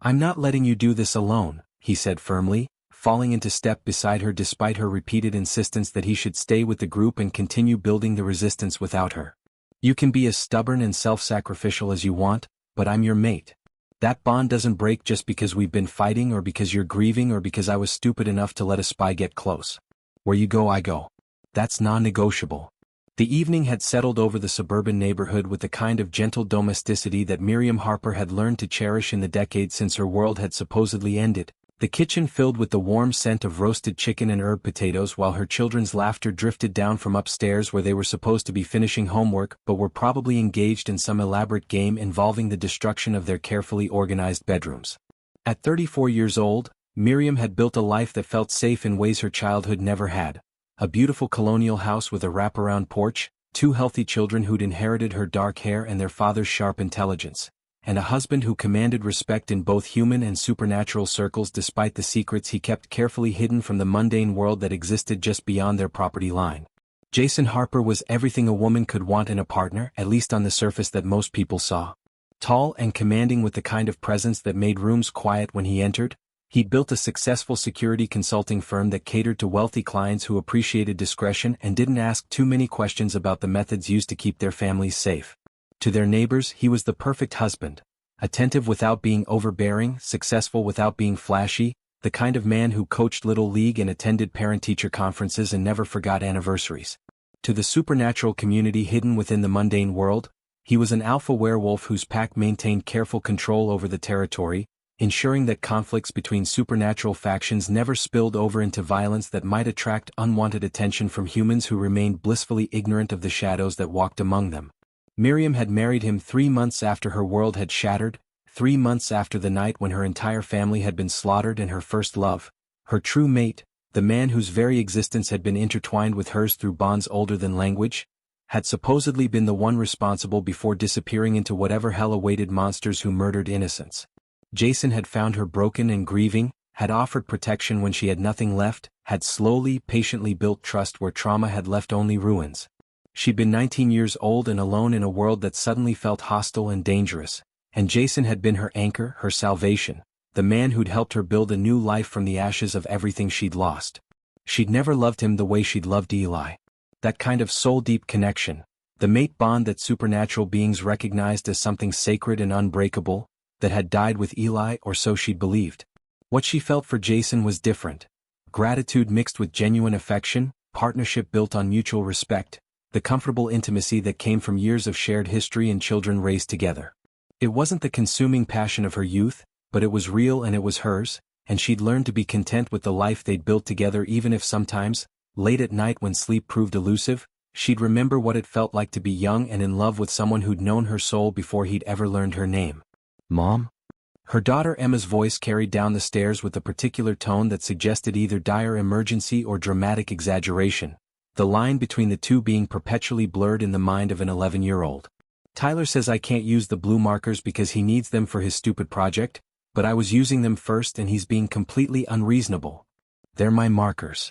"I'm not letting you do this alone," he said firmly, falling into step beside her despite her repeated insistence that he should stay with the group and continue building the resistance without her. "You can be as stubborn and self-sacrificial as you want, but I'm your mate. That bond doesn't break just because we've been fighting or because you're grieving or because I was stupid enough to let a spy get close. Where you go, I go. That's non-negotiable." The evening had settled over the suburban neighborhood with the kind of gentle domesticity that Miriam Harper had learned to cherish in the decades since her world had supposedly ended. The kitchen filled with the warm scent of roasted chicken and herb potatoes while her children's laughter drifted down from upstairs where they were supposed to be finishing homework but were probably engaged in some elaborate game involving the destruction of their carefully organized bedrooms. At 34 years old, Miriam had built a life that felt safe in ways her childhood never had. A beautiful colonial house with a wraparound porch, 2 healthy children who'd inherited her dark hair and their father's sharp intelligence, and a husband who commanded respect in both human and supernatural circles despite the secrets he kept carefully hidden from the mundane world that existed just beyond their property line. Jason Harper was everything a woman could want in a partner, at least on the surface that most people saw. Tall and commanding with the kind of presence that made rooms quiet when he entered, he'd built a successful security consulting firm that catered to wealthy clients who appreciated discretion and didn't ask too many questions about the methods used to keep their families safe. To their neighbors, he was the perfect husband, attentive without being overbearing, successful without being flashy, the kind of man who coached Little League and attended parent-teacher conferences and never forgot anniversaries. To the supernatural community hidden within the mundane world, he was an alpha werewolf whose pack maintained careful control over the territory, ensuring that conflicts between supernatural factions never spilled over into violence that might attract unwanted attention from humans who remained blissfully ignorant of the shadows that walked among them. Miriam had married him 3 months after her world had shattered, 3 months after the night when her entire family had been slaughtered and her first love, her true mate, the man whose very existence had been intertwined with hers through bonds older than language, had supposedly been the one responsible before disappearing into whatever hell awaited monsters who murdered innocents. Jason had found her broken and grieving, had offered protection when she had nothing left, had slowly, patiently built trust where trauma had left only ruins. She'd been 19 years old and alone in a world that suddenly felt hostile and dangerous, and Jason had been her anchor, her salvation, the man who'd helped her build a new life from the ashes of everything she'd lost. She'd never loved him the way she'd loved Eli. That kind of soul-deep connection, the mate bond that supernatural beings recognized as something sacred and unbreakable, that had died with Eli, or so she'd believed. What she felt for Jason was different. Gratitude mixed with genuine affection, partnership built on mutual respect, the comfortable intimacy that came from years of shared history and children raised together. It wasn't the consuming passion of her youth, but it was real and it was hers, and she'd learned to be content with the life they'd built together even if sometimes, late at night when sleep proved elusive, she'd remember what it felt like to be young and in love with someone who'd known her soul before he'd ever learned her name. "Mom?" Her daughter Emma's voice carried down the stairs with a particular tone that suggested either dire emergency or dramatic exaggeration, the line between the two being perpetually blurred in the mind of an 11-year-old. "Tyler says I can't use the blue markers because he needs them for his stupid project, but I was using them first and he's being completely unreasonable. They're my markers."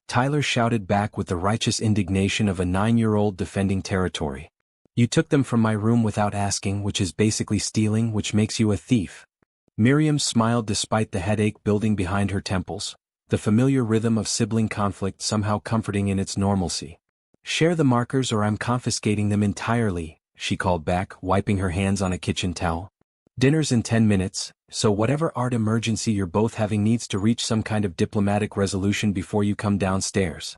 Tyler shouted back with the righteous indignation of a 9-year-old defending territory. "You took them from my room without asking, which is basically stealing, which makes you a thief." Miriam smiled despite the headache building behind her temples, the familiar rhythm of sibling conflict somehow comforting in its normalcy. "Share the markers or I'm confiscating them entirely," she called back, wiping her hands on a kitchen towel. "Dinner's in 10 minutes, so whatever art emergency you're both having needs to reach some kind of diplomatic resolution before you come downstairs."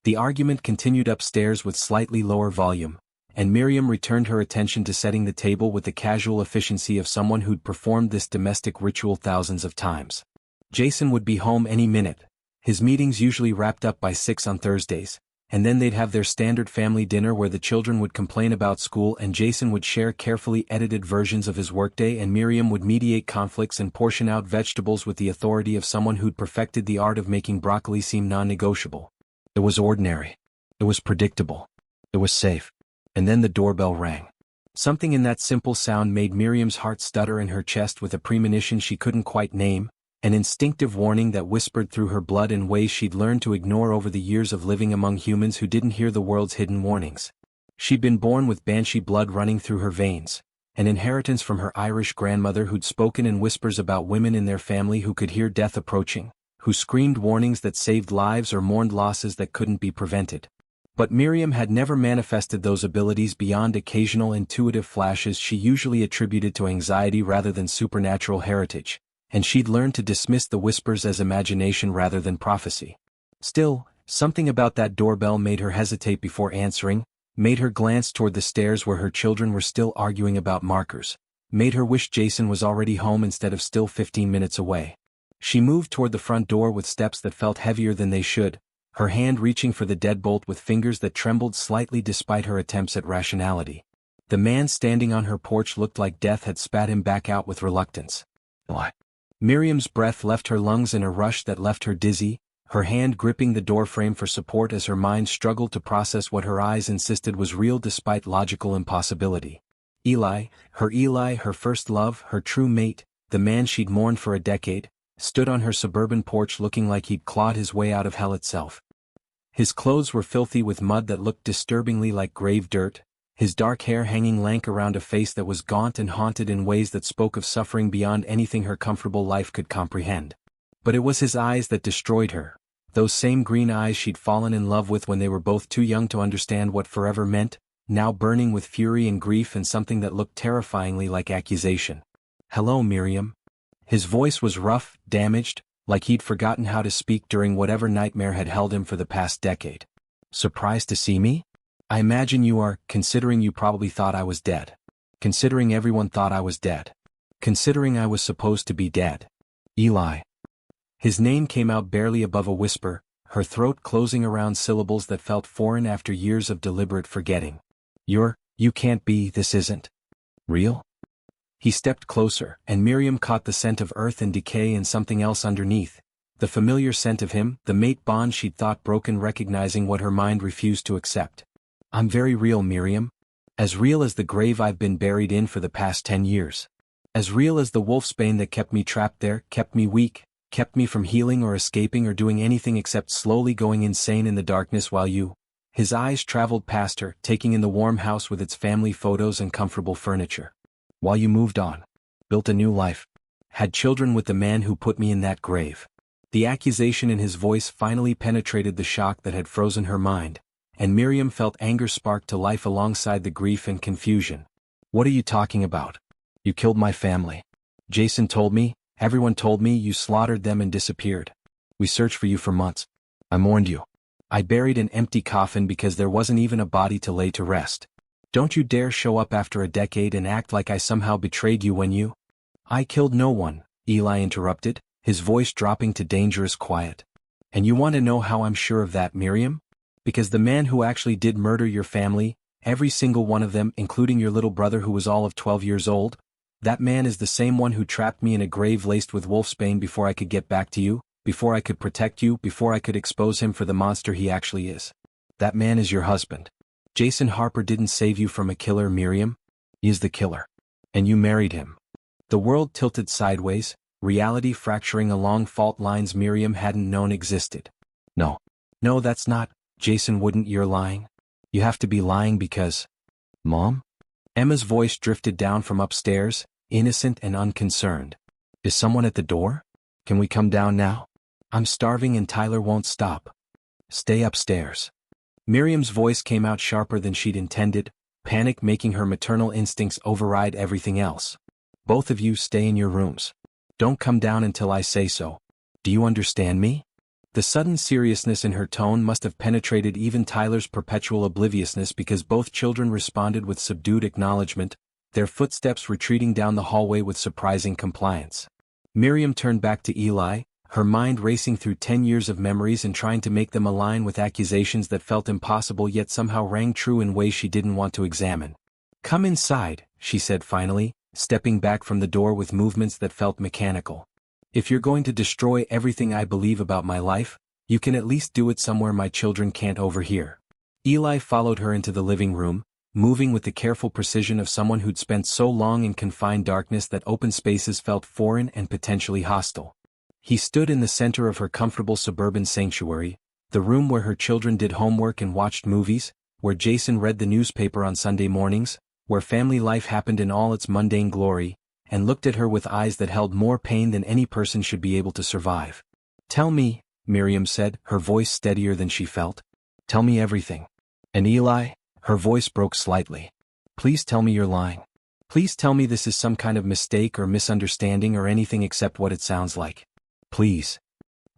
The argument continued upstairs with slightly lower volume, and Miriam returned her attention to setting the table with the casual efficiency of someone who'd performed this domestic ritual thousands of times. Jason would be home any minute. His meetings usually wrapped up by 6 on Thursdays, and then they'd have their standard family dinner where the children would complain about school and Jason would share carefully edited versions of his workday and Miriam would mediate conflicts and portion out vegetables with the authority of someone who'd perfected the art of making broccoli seem non-negotiable. It was ordinary. It was predictable. It was safe. And then the doorbell rang. Something in that simple sound made Miriam's heart stutter in her chest with a premonition she couldn't quite name, an instinctive warning that whispered through her blood in ways she'd learned to ignore over the years of living among humans who didn't hear the world's hidden warnings. She'd been born with banshee blood running through her veins, an inheritance from her Irish grandmother who'd spoken in whispers about women in their family who could hear death approaching, who screamed warnings that saved lives or mourned losses that couldn't be prevented. But Miriam had never manifested those abilities beyond occasional intuitive flashes she usually attributed to anxiety rather than supernatural heritage, and she'd learned to dismiss the whispers as imagination rather than prophecy. Still, something about that doorbell made her hesitate before answering, made her glance toward the stairs where her children were still arguing about markers, made her wish Jason was already home instead of still 15 minutes away. She moved toward the front door with steps that felt heavier than they should, her hand reaching for the deadbolt with fingers that trembled slightly despite her attempts at rationality. The man standing on her porch looked like death had spat him back out with reluctance. What? Miriam's breath left her lungs in a rush that left her dizzy, her hand gripping the doorframe for support as her mind struggled to process what her eyes insisted was real despite logical impossibility. Eli, her first love, her true mate, the man she'd mourned for a decade, stood on her suburban porch looking like he'd clawed his way out of hell itself. His clothes were filthy with mud that looked disturbingly like grave dirt, his dark hair hanging lank around a face that was gaunt and haunted in ways that spoke of suffering beyond anything her comfortable life could comprehend. But it was his eyes that destroyed her, those same green eyes she'd fallen in love with when they were both too young to understand what forever meant, now burning with fury and grief and something that looked terrifyingly like accusation. "Hello, Miriam." His voice was rough, damaged, like he'd forgotten how to speak during whatever nightmare had held him for the past decade. "Surprised to see me? I imagine you are, considering you probably thought I was dead. Considering everyone thought I was dead. Considering I was supposed to be dead. Eli." His name came out barely above a whisper, her throat closing around syllables that felt foreign after years of deliberate forgetting. You can't be, this isn't real?" He stepped closer, and Miriam caught the scent of earth and decay and something else underneath, the familiar scent of him, the mate bond she'd thought broken, recognizing what her mind refused to accept. "I'm very real, Miriam. As real as the grave I've been buried in for the past 10 years. As real as the wolfsbane that kept me trapped there, kept me weak, kept me from healing or escaping or doing anything except slowly going insane in the darkness while you." His eyes traveled past her, taking in the warm house with its family photos and comfortable furniture. "While you moved on. Built a new life. Had children with the man who put me in that grave." The accusation in his voice finally penetrated the shock that had frozen her mind, and Miriam felt anger spark to life alongside the grief and confusion. "What are you talking about? You killed my family. Jason told me, everyone told me you slaughtered them and disappeared. We searched for you for months. I mourned you. I buried an empty coffin because there wasn't even a body to lay to rest. Don't you dare show up after a decade and act like I somehow betrayed you when you—" "I killed no one," Eli interrupted, his voice dropping to dangerous quiet. "And you want to know how I'm sure of that, Miriam? Because the man who actually did murder your family, every single one of them, including your little brother who was all of 12 years old, that man is the same one who trapped me in a grave laced with wolfsbane before I could get back to you, before I could protect you, before I could expose him for the monster he actually is. That man is your husband. Jason Harper didn't save you from a killer, Miriam. He is the killer. And you married him." The world tilted sideways, reality fracturing along fault lines Miriam hadn't known existed. No, that's not, Jason wouldn't. You're lying. You have to be lying because— Mom?" Emma's voice drifted down from upstairs, innocent and unconcerned. "Is someone at the door? Can we come down now? I'm starving and Tyler won't stop." "Stay upstairs." Miriam's voice came out sharper than she'd intended, panic making her maternal instincts override everything else. "Both of you stay in your rooms. Don't come down until I say so. Do you understand me?" The sudden seriousness in her tone must have penetrated even Tyler's perpetual obliviousness because both children responded with subdued acknowledgement, their footsteps retreating down the hallway with surprising compliance. Miriam turned back to Eli, her mind racing through 10 years of memories and trying to make them align with accusations that felt impossible yet somehow rang true in ways she didn't want to examine. "Come inside," she said finally, stepping back from the door with movements that felt mechanical. "If you're going to destroy everything I believe about my life, you can at least do it somewhere my children can't overhear." Eli followed her into the living room, moving with the careful precision of someone who'd spent so long in confined darkness that open spaces felt foreign and potentially hostile. He stood in the center of her comfortable suburban sanctuary, the room where her children did homework and watched movies, where Jason read the newspaper on Sunday mornings, where family life happened in all its mundane glory, and looked at her with eyes that held more pain than any person should be able to survive. "Tell me," Miriam said, her voice steadier than she felt. "Tell me everything." "And Eli?" Her voice broke slightly. "Please tell me you're lying. Please tell me this is some kind of mistake or misunderstanding or anything except what it sounds like. Please."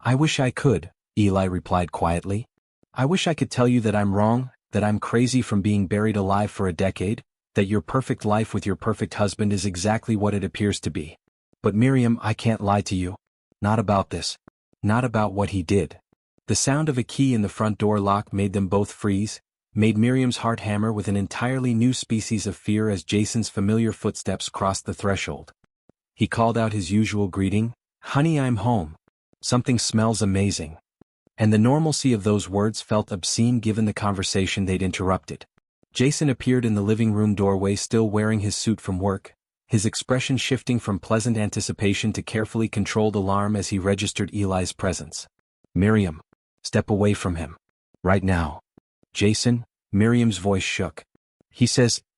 "I wish I could," Eli replied quietly. "I wish I could tell you that I'm wrong, that I'm crazy from being buried alive for a decade, that your perfect life with your perfect husband is exactly what it appears to be. But Miriam, I can't lie to you. Not about this. Not about what he did." The sound of a key in the front door lock made them both freeze, made Miriam's heart hammer with an entirely new species of fear as Jason's familiar footsteps crossed the threshold. He called out his usual greeting, "Honey, I'm home. Something smells amazing." And the normalcy of those words felt obscene given the conversation they'd interrupted. Jason appeared in the living room doorway still wearing his suit from work, his expression shifting from pleasant anticipation to carefully controlled alarm as he registered Eli's presence. "Miriam, step away from him. Right now." "Jason," Miriam's voice shook.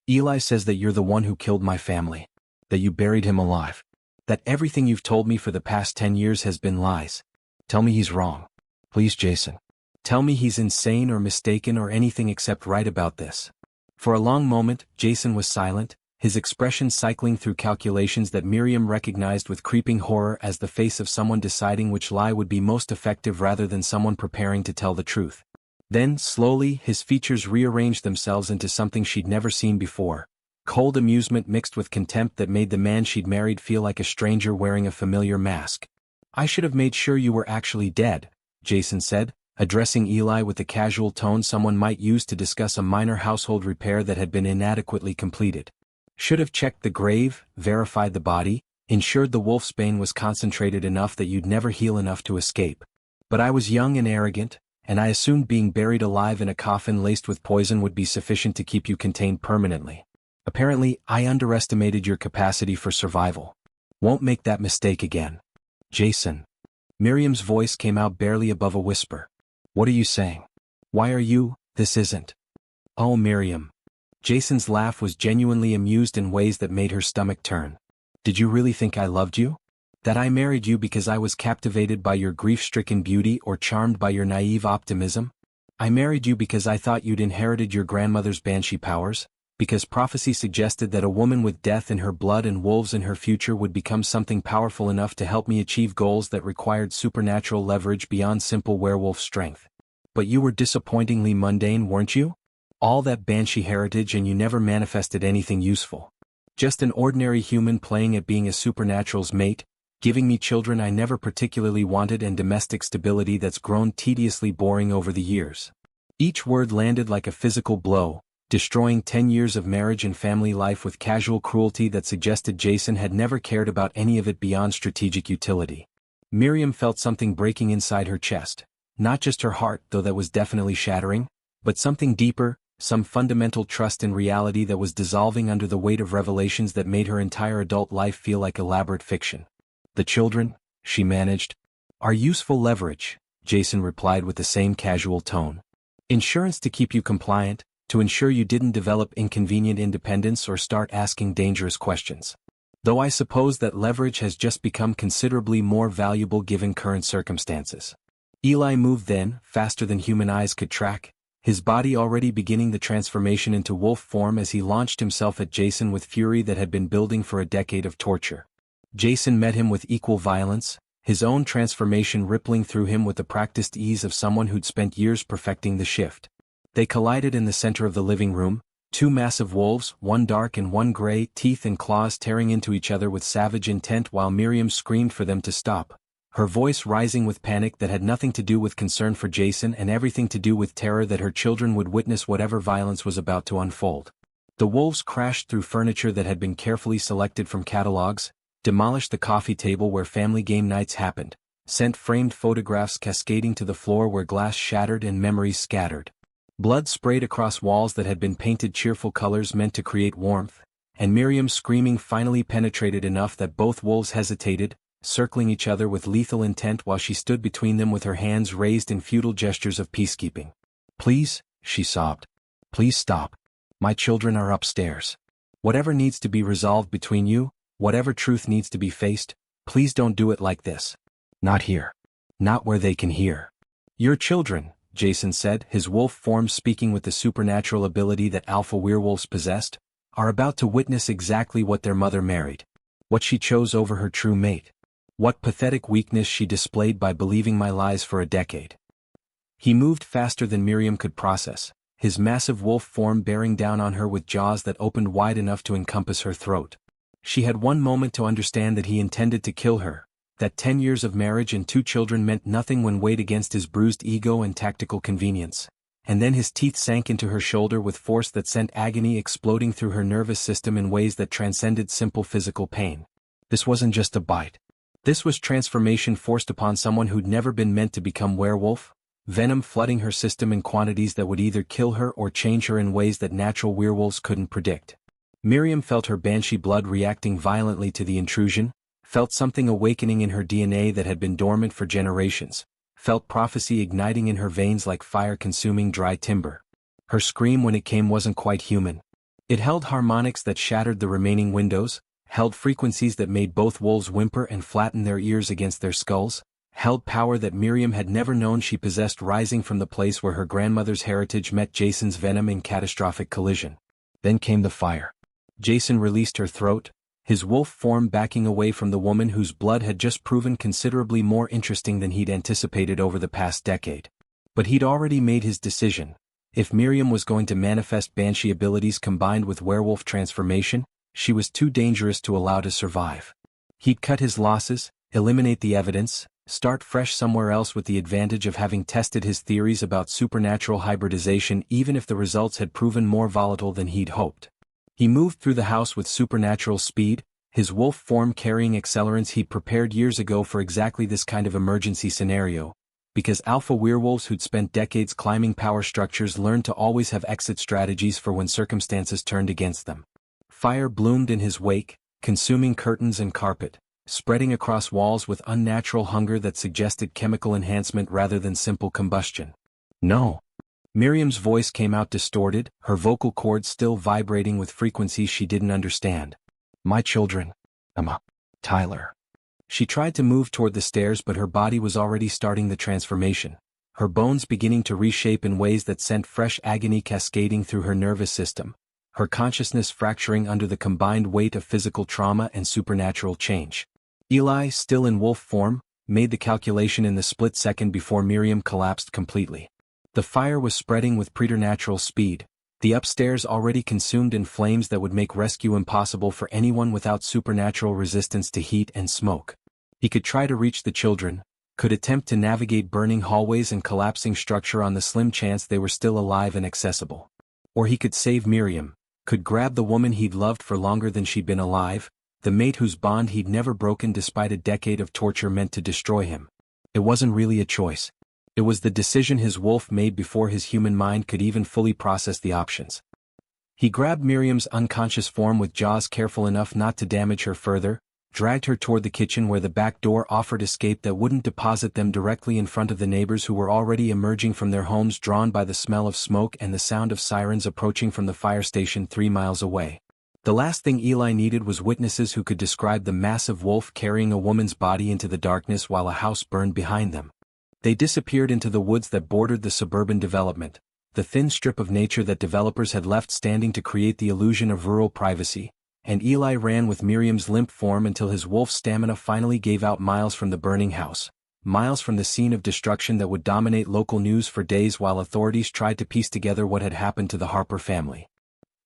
Eli says that you're the one who killed my family. That you buried him alive. That everything you've told me for the past 10 years has been lies. Tell me he's wrong. Please, Jason. Tell me he's insane or mistaken or anything except right about this." For a long moment, Jason was silent, his expression cycling through calculations that Miriam recognized with creeping horror as the face of someone deciding which lie would be most effective rather than someone preparing to tell the truth. Then, slowly, his features rearranged themselves into something she'd never seen before, cold amusement mixed with contempt that made the man she'd married feel like a stranger wearing a familiar mask. "I should have made sure you were actually dead," Jason said, addressing Eli with the casual tone someone might use to discuss a minor household repair that had been inadequately completed. "Should have checked the grave, verified the body, ensured the wolfsbane was concentrated enough that you'd never heal enough to escape. But I was young and arrogant, and I assumed being buried alive in a coffin laced with poison would be sufficient to keep you contained permanently. Apparently, I underestimated your capacity for survival. Won't make that mistake again. Jason." Miriam's voice came out barely above a whisper. "What are you saying? Why are you, this isn't?" "Oh, Miriam." Jason's laugh was genuinely amused in ways that made her stomach turn. "Did you really think I loved you? That I married you because I was captivated by your grief-stricken beauty or charmed by your naive optimism? I married you because I thought you'd inherited your grandmother's banshee powers? Because prophecy suggested that a woman with death in her blood and wolves in her future would become something powerful enough to help me achieve goals that required supernatural leverage beyond simple werewolf strength? But you were disappointingly mundane, weren't you? All that banshee heritage and you never manifested anything useful. Just an ordinary human playing at being a supernatural's mate, giving me children I never particularly wanted and domestic stability that's grown tediously boring over the years." Each word landed like a physical blow, destroying 10 years of marriage and family life with casual cruelty that suggested Jason had never cared about any of it beyond strategic utility. Miriam felt something breaking inside her chest, not just her heart, though that was definitely shattering, but something deeper, some fundamental trust in reality that was dissolving under the weight of revelations that made her entire adult life feel like elaborate fiction. "The children," she managed, "are useful leverage," Jason replied with the same casual tone. "Insurance to keep you compliant, to ensure you didn't develop inconvenient independence or start asking dangerous questions. Though I suppose that leverage has just become considerably more valuable given current circumstances." Eli moved then, faster than human eyes could track, his body already beginning the transformation into wolf form as he launched himself at Jason with fury that had been building for a decade of torture. Jason met him with equal violence, his own transformation rippling through him with the practiced ease of someone who'd spent years perfecting the shift. They collided in the center of the living room, two massive wolves, one dark and one gray, teeth and claws tearing into each other with savage intent while Miriam screamed for them to stop, her voice rising with panic that had nothing to do with concern for Jason and everything to do with terror that her children would witness whatever violence was about to unfold. The wolves crashed through furniture that had been carefully selected from catalogs, demolished the coffee table where family game nights happened, sent framed photographs cascading to the floor where glass shattered and memories scattered. Blood sprayed across walls that had been painted cheerful colors meant to create warmth, and Miriam's screaming finally penetrated enough that both wolves hesitated, circling each other with lethal intent while she stood between them with her hands raised in futile gestures of peacekeeping. "Please," she sobbed. "Please stop. My children are upstairs." Whatever needs to be resolved between you, whatever truth needs to be faced, please don't do it like this. Not here. Not where they can hear. Your children, Jason said, his wolf form speaking with the supernatural ability that alpha werewolves possessed, are about to witness exactly what their mother married. What she chose over her true mate. What pathetic weakness she displayed by believing my lies for a decade. He moved faster than Miriam could process, his massive wolf form bearing down on her with jaws that opened wide enough to encompass her throat. She had one moment to understand that he intended to kill her, that 10 years of marriage and 2 children meant nothing when weighed against his bruised ego and tactical convenience. And then his teeth sank into her shoulder with force that sent agony exploding through her nervous system in ways that transcended simple physical pain. This wasn't just a bite. This was transformation forced upon someone who'd never been meant to become werewolf, venom flooding her system in quantities that would either kill her or change her in ways that natural werewolves couldn't predict. Miriam felt her banshee blood reacting violently to the intrusion, felt something awakening in her DNA that had been dormant for generations, felt prophecy igniting in her veins like fire consuming dry timber. Her scream when it came wasn't quite human. It held harmonics that shattered the remaining windows, held frequencies that made both wolves whimper and flatten their ears against their skulls, held power that Miriam had never known she possessed rising from the place where her grandmother's heritage met Jason's venom in catastrophic collision. Then came the fire. Jason released her throat, his wolf form backing away from the woman whose blood had just proven considerably more interesting than he'd anticipated over the past decade. But he'd already made his decision. If Miriam was going to manifest banshee abilities combined with werewolf transformation, she was too dangerous to allow to survive. He'd cut his losses, eliminate the evidence, start fresh somewhere else with the advantage of having tested his theories about supernatural hybridization even if the results had proven more volatile than he'd hoped. He moved through the house with supernatural speed, his wolf form carrying accelerants he'd prepared years ago for exactly this kind of emergency scenario, because alpha werewolves who'd spent decades climbing power structures learned to always have exit strategies for when circumstances turned against them. Fire bloomed in his wake, consuming curtains and carpet, spreading across walls with unnatural hunger that suggested chemical enhancement rather than simple combustion. No. Miriam's voice came out distorted, her vocal cords still vibrating with frequencies she didn't understand. My children. Emma. Tyler. She tried to move toward the stairs but her body was already starting the transformation, her bones beginning to reshape in ways that sent fresh agony cascading through her nervous system, her consciousness fracturing under the combined weight of physical trauma and supernatural change. Eli, still in wolf form, made the calculation in the split second before Miriam collapsed completely. The fire was spreading with preternatural speed, the upstairs already consumed in flames that would make rescue impossible for anyone without supernatural resistance to heat and smoke. He could try to reach the children, could attempt to navigate burning hallways and collapsing structure on the slim chance they were still alive and accessible. Or he could save Miriam, could grab the woman he'd loved for longer than she'd been alive, the mate whose bond he'd never broken despite a decade of torture meant to destroy him. It wasn't really a choice. It was the decision his wolf made before his human mind could even fully process the options. He grabbed Miriam's unconscious form with jaws careful enough not to damage her further, dragged her toward the kitchen where the back door offered escape that wouldn't deposit them directly in front of the neighbors who were already emerging from their homes drawn by the smell of smoke and the sound of sirens approaching from the fire station 3 miles away. The last thing Eli needed was witnesses who could describe the massive wolf carrying a woman's body into the darkness while a house burned behind them. They disappeared into the woods that bordered the suburban development, the thin strip of nature that developers had left standing to create the illusion of rural privacy, and Eli ran with Miriam's limp form until his wolf stamina finally gave out miles from the burning house, miles from the scene of destruction that would dominate local news for days while authorities tried to piece together what had happened to the Harper family.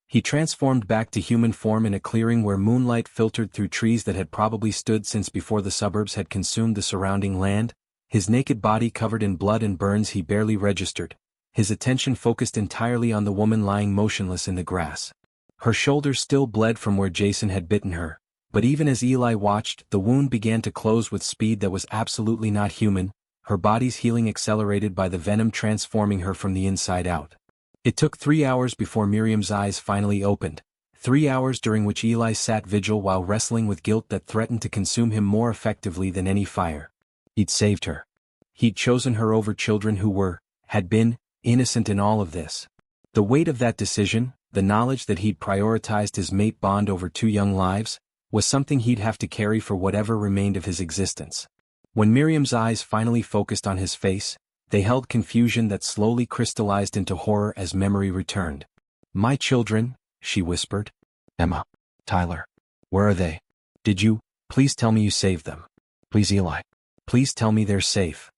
He transformed back to human form in a clearing where moonlight filtered through trees that had probably stood since before the suburbs had consumed the surrounding land, his naked body covered in blood and burns he barely registered, his attention focused entirely on the woman lying motionless in the grass. Her shoulder still bled from where Jason had bitten her, but even as Eli watched, the wound began to close with speed that was absolutely not human, her body's healing accelerated by the venom transforming her from the inside out. It took 3 hours before Miriam's eyes finally opened, 3 hours during which Eli sat vigil while wrestling with guilt that threatened to consume him more effectively than any fire. He'd saved her. He'd chosen her over children who had been, innocent in all of this. The weight of that decision, The knowledge that he'd prioritized his mate bond over 2 young lives was something he'd have to carry for whatever remained of his existence. When Miriam's eyes finally focused on his face, they held confusion that slowly crystallized into horror as memory returned. "My children," she whispered. "Emma, Tyler, where are they? Did you, please tell me you saved them. Please, Eli. Please tell me they're safe."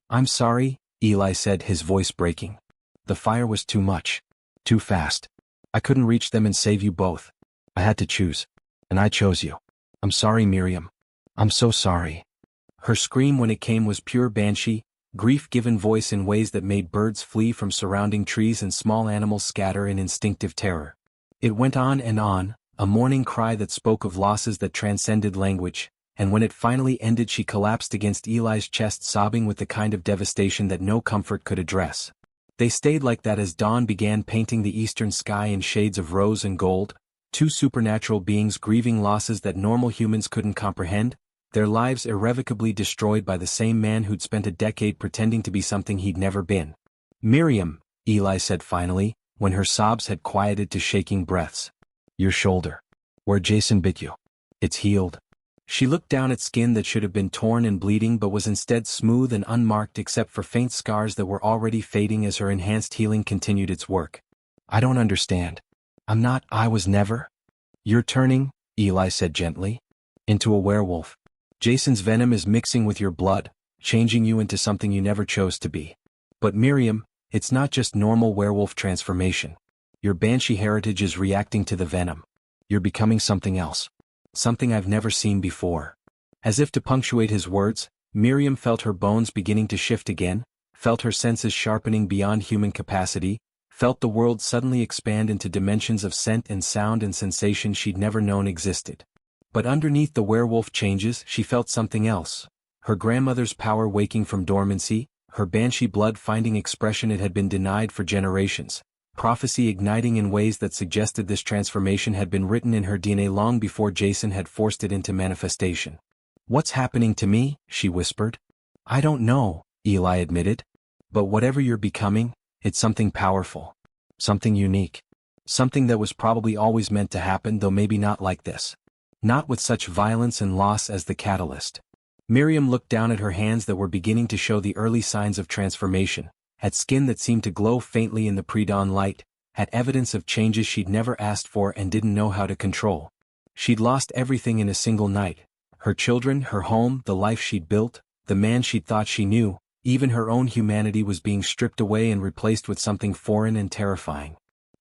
"I'm sorry," Eli said, his voice breaking. "The fire was too much. Too fast. I couldn't reach them and save you both. I had to choose. And I chose you. I'm sorry, Miriam. I'm so sorry." Her scream when it came was pure banshee, grief-given voice in ways that made birds flee from surrounding trees and small animals scatter in instinctive terror. It went on, a mourning cry that spoke of losses that transcended language, and when it finally ended she collapsed against Eli's chest sobbing with the kind of devastation that no comfort could address. They stayed like that as dawn began painting the eastern sky in shades of rose and gold, 2 supernatural beings grieving losses that normal humans couldn't comprehend, their lives irrevocably destroyed by the same man who'd spent a decade pretending to be something he'd never been. "Miriam," Eli said finally, when her sobs had quieted to shaking breaths. "Your shoulder. Where Jason bit you. It's healed." She looked down at skin that should have been torn and bleeding but was instead smooth and unmarked except for faint scars that were already fading as her enhanced healing continued its work. "I don't understand. I was never." "You're turning," Eli said gently, "into a werewolf. Jason's venom is mixing with your blood, changing you into something you never chose to be. But Miriam, it's not just normal werewolf transformation. Your banshee heritage is reacting to the venom. You're becoming something else. Something I've never seen before." As if to punctuate his words, Miriam felt her bones beginning to shift again, felt her senses sharpening beyond human capacity, felt the world suddenly expand into dimensions of scent and sound and sensation she'd never known existed. But underneath the werewolf changes she felt something else. Her grandmother's power waking from dormancy, her banshee blood finding expression it had been denied for generations, prophecy igniting in ways that suggested this transformation had been written in her DNA long before Jason had forced it into manifestation. "What's happening to me?" she whispered. "I don't know," Eli admitted. "But whatever you're becoming, it's something powerful. Something unique. Something that was probably always meant to happen, though maybe not like this. Not with such violence and loss as the catalyst." Miriam looked down at her hands that were beginning to show the early signs of transformation, at skin that seemed to glow faintly in the pre-dawn light, at evidence of changes she'd never asked for and didn't know how to control. She'd lost everything in a single night. Her children, her home, the life she'd built, the man she'd thought she knew, even her own humanity was being stripped away and replaced with something foreign and terrifying.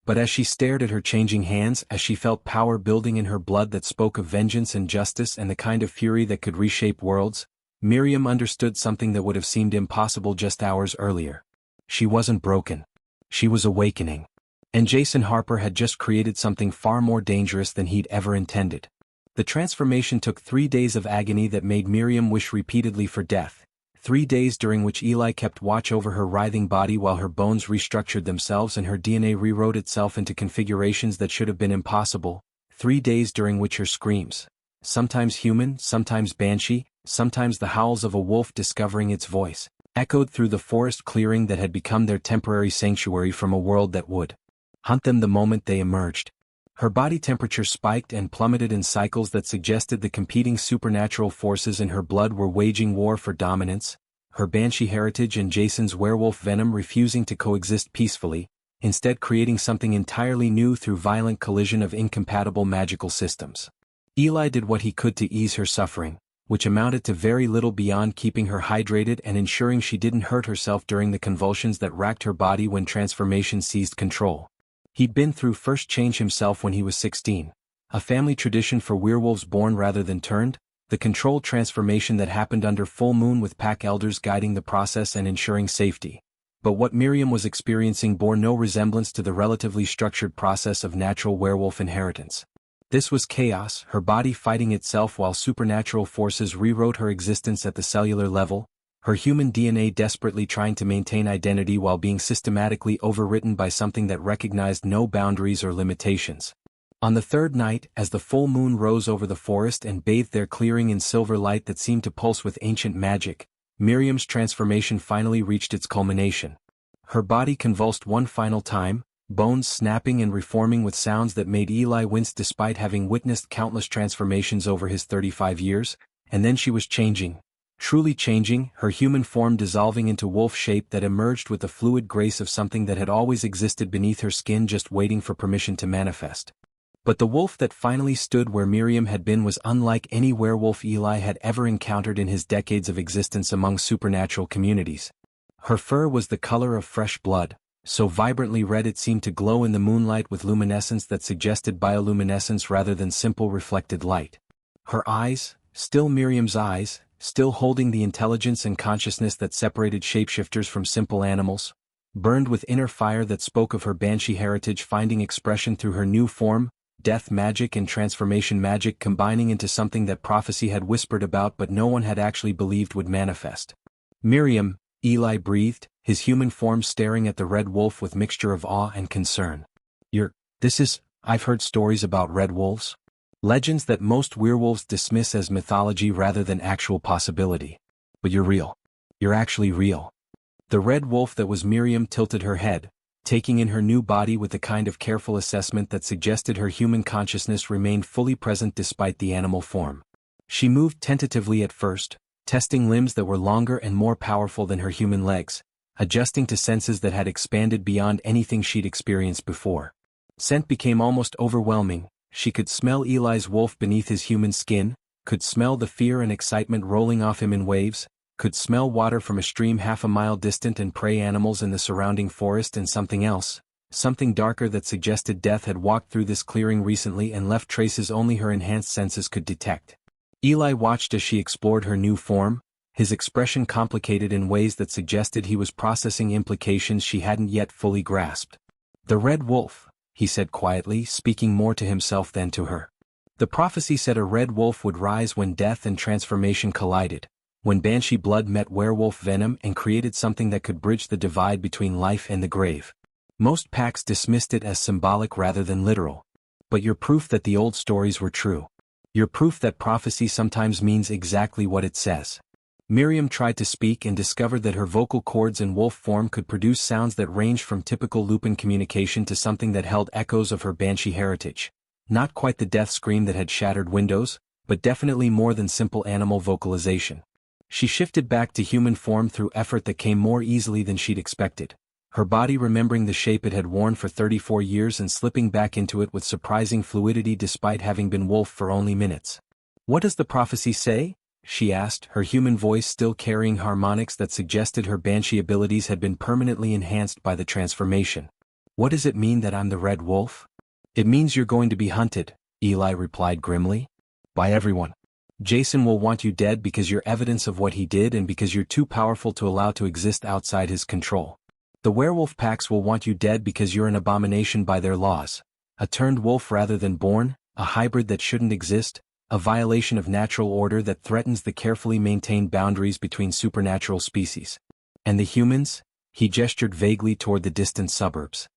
But as she stared at her changing hands, as she felt power building in her blood that spoke of vengeance and justice and the kind of fury that could reshape worlds, Miriam understood something that would have seemed impossible just hours earlier. She wasn't broken. She was awakening. And Jason Harper had just created something far more dangerous than he'd ever intended. The transformation took 3 days of agony that made Miriam wish repeatedly for death. 3 days during which Eli kept watch over her writhing body while her bones restructured themselves and her DNA rewrote itself into configurations that should have been impossible. 3 days during which her screams, sometimes human, sometimes banshee, sometimes the howls of a wolf discovering its voice, echoed through the forest clearing that had become their temporary sanctuary from a world that would hunt them the moment they emerged. Her body temperature spiked and plummeted in cycles that suggested the competing supernatural forces in her blood were waging war for dominance, her banshee heritage and Jason's werewolf venom refusing to coexist peacefully, instead creating something entirely new through violent collision of incompatible magical systems. Eli did what he could to ease her suffering, which amounted to very little beyond keeping her hydrated and ensuring she didn't hurt herself during the convulsions that racked her body when transformation seized control. He'd been through first change himself when he was 16, a family tradition for werewolves born rather than turned, the controlled transformation that happened under full moon with pack elders guiding the process and ensuring safety. But what Miriam was experiencing bore no resemblance to the relatively structured process of natural werewolf inheritance. This was chaos, her body fighting itself while supernatural forces rewrote her existence at the cellular level, her human DNA desperately trying to maintain identity while being systematically overwritten by something that recognized no boundaries or limitations. On the third night, as the full moon rose over the forest and bathed their clearing in silver light that seemed to pulse with ancient magic, Miriam's transformation finally reached its culmination. Her body convulsed one final time, bones snapping and reforming with sounds that made Eli wince despite having witnessed countless transformations over his 35 years, and then she was changing. Truly changing, her human form dissolving into wolf shape that emerged with the fluid grace of something that had always existed beneath her skin just waiting for permission to manifest. But the wolf that finally stood where Miriam had been was unlike any werewolf Eli had ever encountered in his decades of existence among supernatural communities. Her fur was the color of fresh blood, so vibrantly red it seemed to glow in the moonlight with luminescence that suggested bioluminescence rather than simple reflected light. Her eyes, still Miriam's eyes, still holding the intelligence and consciousness that separated shapeshifters from simple animals, burned with inner fire that spoke of her banshee heritage finding expression through her new form, death magic and transformation magic combining into something that prophecy had whispered about but no one had actually believed would manifest. Miriam, Eli breathed, his human form staring at the red wolf with mixture of awe and concern. I've heard stories about red wolves. Legends that most werewolves dismiss as mythology rather than actual possibility. But you're real. You're actually real. The red wolf that was Miriam tilted her head, taking in her new body with the kind of careful assessment that suggested her human consciousness remained fully present despite the animal form. She moved tentatively at first, testing limbs that were longer and more powerful than her human legs, adjusting to senses that had expanded beyond anything she'd experienced before. Scent became almost overwhelming. She could smell Eli's wolf beneath his human skin, could smell the fear and excitement rolling off him in waves, could smell water from a stream half a mile distant and prey animals in the surrounding forest and something else, something darker that suggested death had walked through this clearing recently and left traces only her enhanced senses could detect. Eli watched as she explored her new form, his expression complicated in ways that suggested he was processing implications she hadn't yet fully grasped. "The red wolf," he said quietly, speaking more to himself than to her. The prophecy said a red wolf would rise when death and transformation collided, when banshee blood met werewolf venom and created something that could bridge the divide between life and the grave. Most packs dismissed it as symbolic rather than literal. But you're proof that the old stories were true. You're proof that prophecy sometimes means exactly what it says. Miriam tried to speak and discovered that her vocal cords in wolf form could produce sounds that ranged from typical lupin communication to something that held echoes of her banshee heritage. Not quite the death scream that had shattered windows, but definitely more than simple animal vocalization. She shifted back to human form through effort that came more easily than she'd expected, her body remembering the shape it had worn for 34 years and slipping back into it with surprising fluidity despite having been wolf for only minutes. "What does the prophecy say?" she asked, her human voice still carrying harmonics that suggested her banshee abilities had been permanently enhanced by the transformation. "What does it mean that I'm the red wolf?" "It means you're going to be hunted," Eli replied grimly. "By everyone. Jason will want you dead because you're evidence of what he did and because you're too powerful to allow to exist outside his control. The werewolf packs will want you dead because you're an abomination by their laws, a turned wolf rather than born, a hybrid that shouldn't exist, a violation of natural order that threatens the carefully maintained boundaries between supernatural species. And the humans?" He gestured vaguely toward the distant suburbs.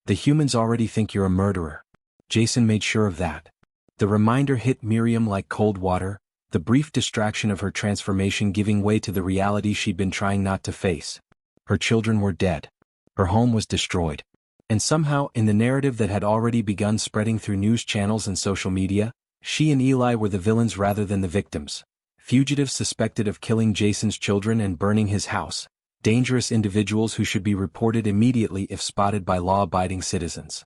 "The humans already think you're a murderer. Jason made sure of that." The reminder hit Miriam like cold water, the brief distraction of her transformation giving way to the reality she'd been trying not to face. Her children were dead. Her home was destroyed. And somehow, in the narrative that had already begun spreading through news channels and social media, she and Eli were the villains rather than the victims. Fugitives suspected of killing Jason's children and burning his house. Dangerous individuals who should be reported immediately if spotted by law-abiding citizens.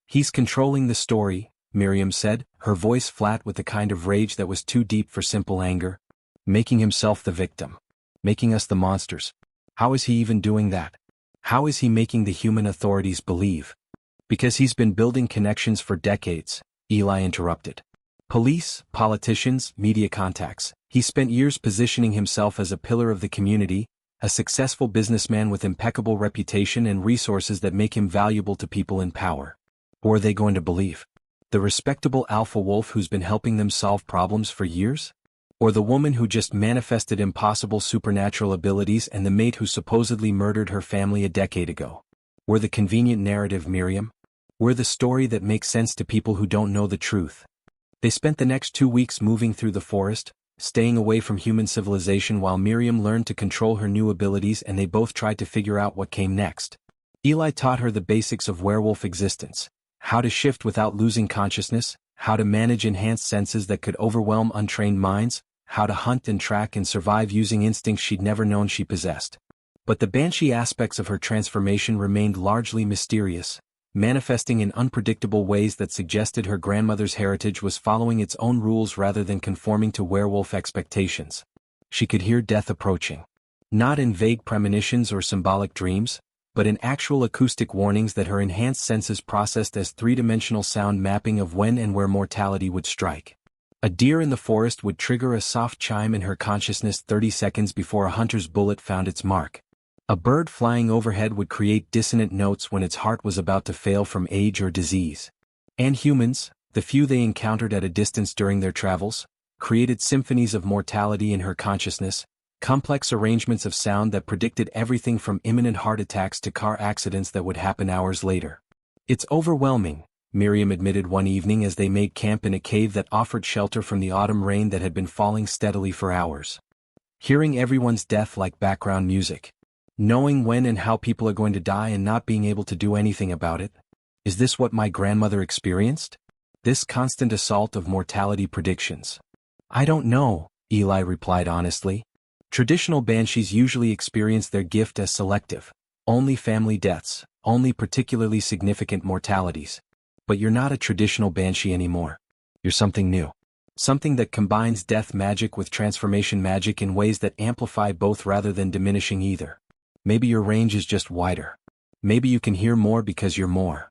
"He's controlling the story," Miriam said, her voice flat with the kind of rage that was too deep for simple anger. "Making himself the victim. Making us the monsters. How is he even doing that? How is he making the human authorities believe?" "Because he's been building connections for decades," Eli interrupted. "Police, politicians, media contacts. He spent years positioning himself as a pillar of the community, a successful businessman with impeccable reputation and resources that make him valuable to people in power. Or are they going to believe? The respectable alpha wolf who's been helping them solve problems for years? Or the woman who just manifested impossible supernatural abilities and the mate who supposedly murdered her family a decade ago? We're the convenient narrative, Miriam. We're the story that makes sense to people who don't know the truth." They spent the next 2 weeks moving through the forest, staying away from human civilization while Miriam learned to control her new abilities and they both tried to figure out what came next. Eli taught her the basics of werewolf existence: how to shift without losing consciousness, how to manage enhanced senses that could overwhelm untrained minds, how to hunt and track and survive using instincts she'd never known she possessed. But the banshee aspects of her transformation remained largely mysterious, manifesting in unpredictable ways that suggested her grandmother's heritage was following its own rules rather than conforming to werewolf expectations. She could hear death approaching. Not in vague premonitions or symbolic dreams, but in actual acoustic warnings that her enhanced senses processed as three-dimensional sound mapping of when and where mortality would strike. A deer in the forest would trigger a soft chime in her consciousness 30 seconds before a hunter's bullet found its mark. A bird flying overhead would create dissonant notes when its heart was about to fail from age or disease. And humans, the few they encountered at a distance during their travels, created symphonies of mortality in her consciousness, complex arrangements of sound that predicted everything from imminent heart attacks to car accidents that would happen hours later. "It's overwhelming," Miriam admitted one evening as they made camp in a cave that offered shelter from the autumn rain that had been falling steadily for hours. "Hearing everyone's death like background music. Knowing when and how people are going to die and not being able to do anything about it. Is this what my grandmother experienced? This constant assault of mortality predictions?" "I don't know," Eli replied honestly. "Traditional banshees usually experience their gift as selective. Only family deaths, only particularly significant mortalities. But you're not a traditional banshee anymore. You're something new. Something that combines death magic with transformation magic in ways that amplify both rather than diminishing either. Maybe your range is just wider. Maybe you can hear more because you're more."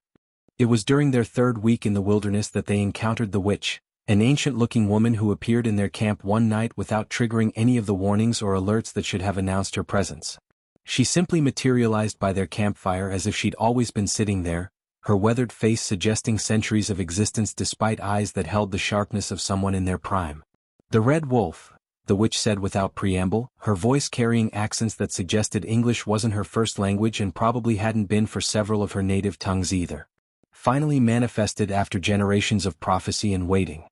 It was during their third week in the wilderness that they encountered the witch, an ancient-looking woman who appeared in their camp one night without triggering any of the warnings or alerts that should have announced her presence. She simply materialized by their campfire as if she'd always been sitting there, her weathered face suggesting centuries of existence despite eyes that held the sharpness of someone in their prime. "The Red Wolf," the witch said without preamble, her voice carrying accents that suggested English wasn't her first language and probably hadn't been for several of her native tongues either. "Finally manifested after generations of prophecy and waiting.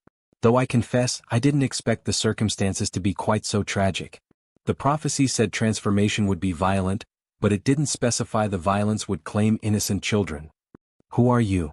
Though I confess, I didn't expect the circumstances to be quite so tragic. The prophecy said transformation would be violent, but it didn't specify the violence would claim innocent children." "Who are you?"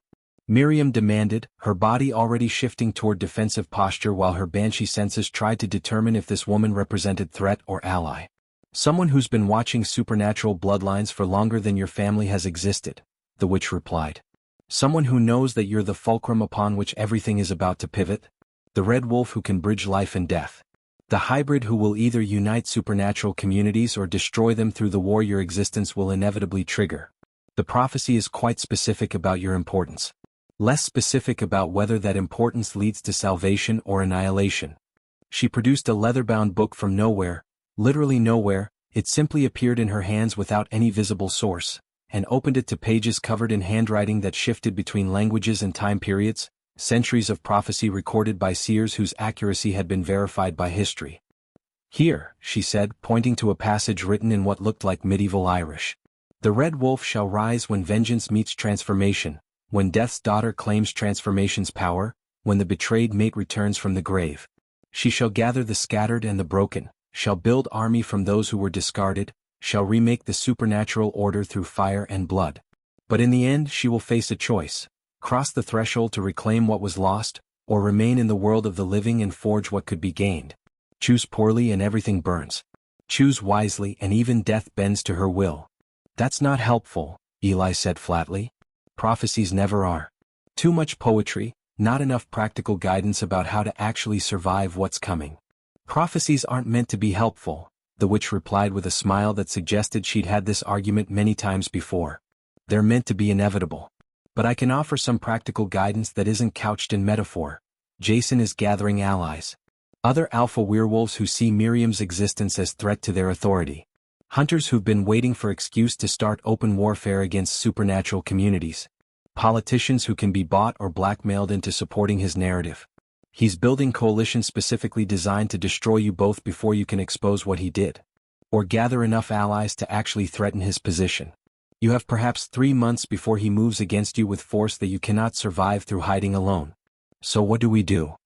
Miriam demanded, her body already shifting toward defensive posture while her banshee senses tried to determine if this woman represented threat or ally. "Someone who's been watching supernatural bloodlines for longer than your family has existed," the witch replied. "Someone who knows that you're the fulcrum upon which everything is about to pivot. The Red Wolf who can bridge life and death. The hybrid who will either unite supernatural communities or destroy them through the war your existence will inevitably trigger. The prophecy is quite specific about your importance. Less specific about whether that importance leads to salvation or annihilation." She produced a leather-bound book from nowhere, literally nowhere. It simply appeared in her hands without any visible source, and opened it to pages covered in handwriting that shifted between languages and time periods, centuries of prophecy recorded by seers whose accuracy had been verified by history. "Here," she said, pointing to a passage written in what looked like medieval Irish. "The Red Wolf shall rise when vengeance meets transformation, when death's daughter claims transformation's power, when the betrayed mate returns from the grave. She shall gather the scattered and the broken, shall build army from those who were discarded, shall remake the supernatural order through fire and blood. But in the end she will face a choice: cross the threshold to reclaim what was lost, or remain in the world of the living and forge what could be gained. Choose poorly and everything burns. Choose wisely and even death bends to her will." "That's not helpful," Eli said flatly. "Prophecies never are. Too much poetry, not enough practical guidance about how to actually survive what's coming." "Prophecies aren't meant to be helpful," the witch replied with a smile that suggested she'd had this argument many times before. "They're meant to be inevitable. But I can offer some practical guidance that isn't couched in metaphor. Jason is gathering allies. Other alpha werewolves who see Miriam's existence as threat to their authority. Hunters who've been waiting for excuse to start open warfare against supernatural communities. Politicians who can be bought or blackmailed into supporting his narrative. He's building coalitions specifically designed to destroy you both before you can expose what he did. Or gather enough allies to actually threaten his position. You have perhaps 3 months before he moves against you with force that you cannot survive through hiding alone. So what do we do?"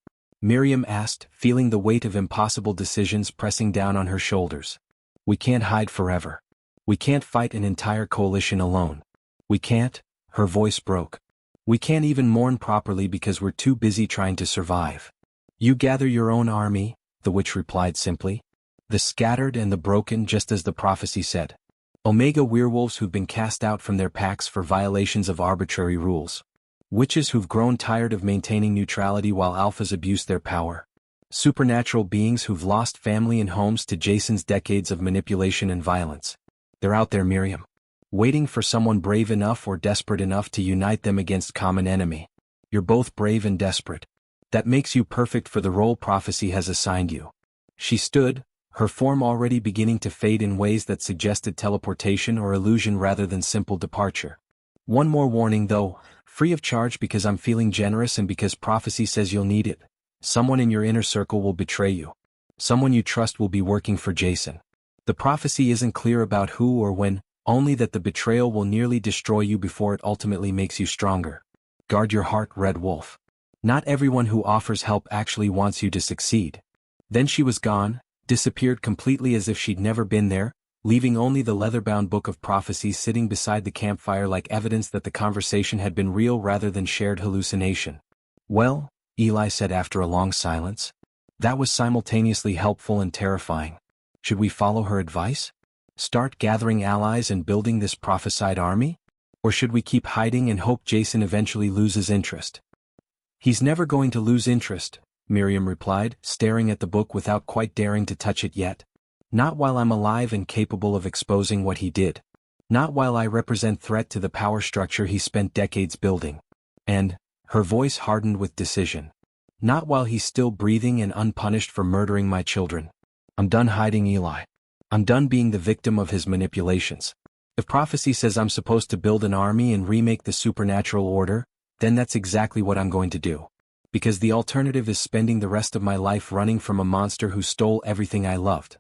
Miriam asked, feeling the weight of impossible decisions pressing down on her shoulders. "We can't hide forever. We can't fight an entire coalition alone. We can't, her voice broke. We can't even mourn properly because we're too busy trying to survive. You gather your own army, the witch replied simply. The scattered and the broken, just as the prophecy said. Omega werewolves who've been cast out from their packs for violations of arbitrary rules. Witches who've grown tired of maintaining neutrality while alphas abuse their power. Supernatural beings who've lost family and homes to Jason's decades of manipulation and violence. They're out there, Miriam. Waiting for someone brave enough or desperate enough to unite them against common enemy. You're both brave and desperate. That makes you perfect for the role prophecy has assigned you. She stood, her form already beginning to fade in ways that suggested teleportation or illusion rather than simple departure. One more warning though, free of charge because I'm feeling generous and because prophecy says you'll need it. Someone in your inner circle will betray you. Someone you trust will be working for Jason. The prophecy isn't clear about who or when, only that the betrayal will nearly destroy you before it ultimately makes you stronger. Guard your heart, Red Wolf. Not everyone who offers help actually wants you to succeed. Then she was gone, disappeared completely as if she'd never been there, leaving only the leather-bound book of prophecies sitting beside the campfire like evidence that the conversation had been real rather than shared hallucination. Well, Eli said after a long silence. That was simultaneously helpful and terrifying. Should we follow her advice? Start gathering allies and building this prophesied army? Or should we keep hiding and hope Jason eventually loses interest? He's never going to lose interest, Miriam replied, staring at the book without quite daring to touch it yet. Not while I'm alive and capable of exposing what he did. Not while I represent threat to the power structure he spent decades building. And, her voice hardened with decision. Not while he's still breathing and unpunished for murdering my children. I'm done hiding, Eli. I'm done being the victim of his manipulations. If prophecy says I'm supposed to build an army and remake the supernatural order, then that's exactly what I'm going to do. Because the alternative is spending the rest of my life running from a monster who stole everything I loved.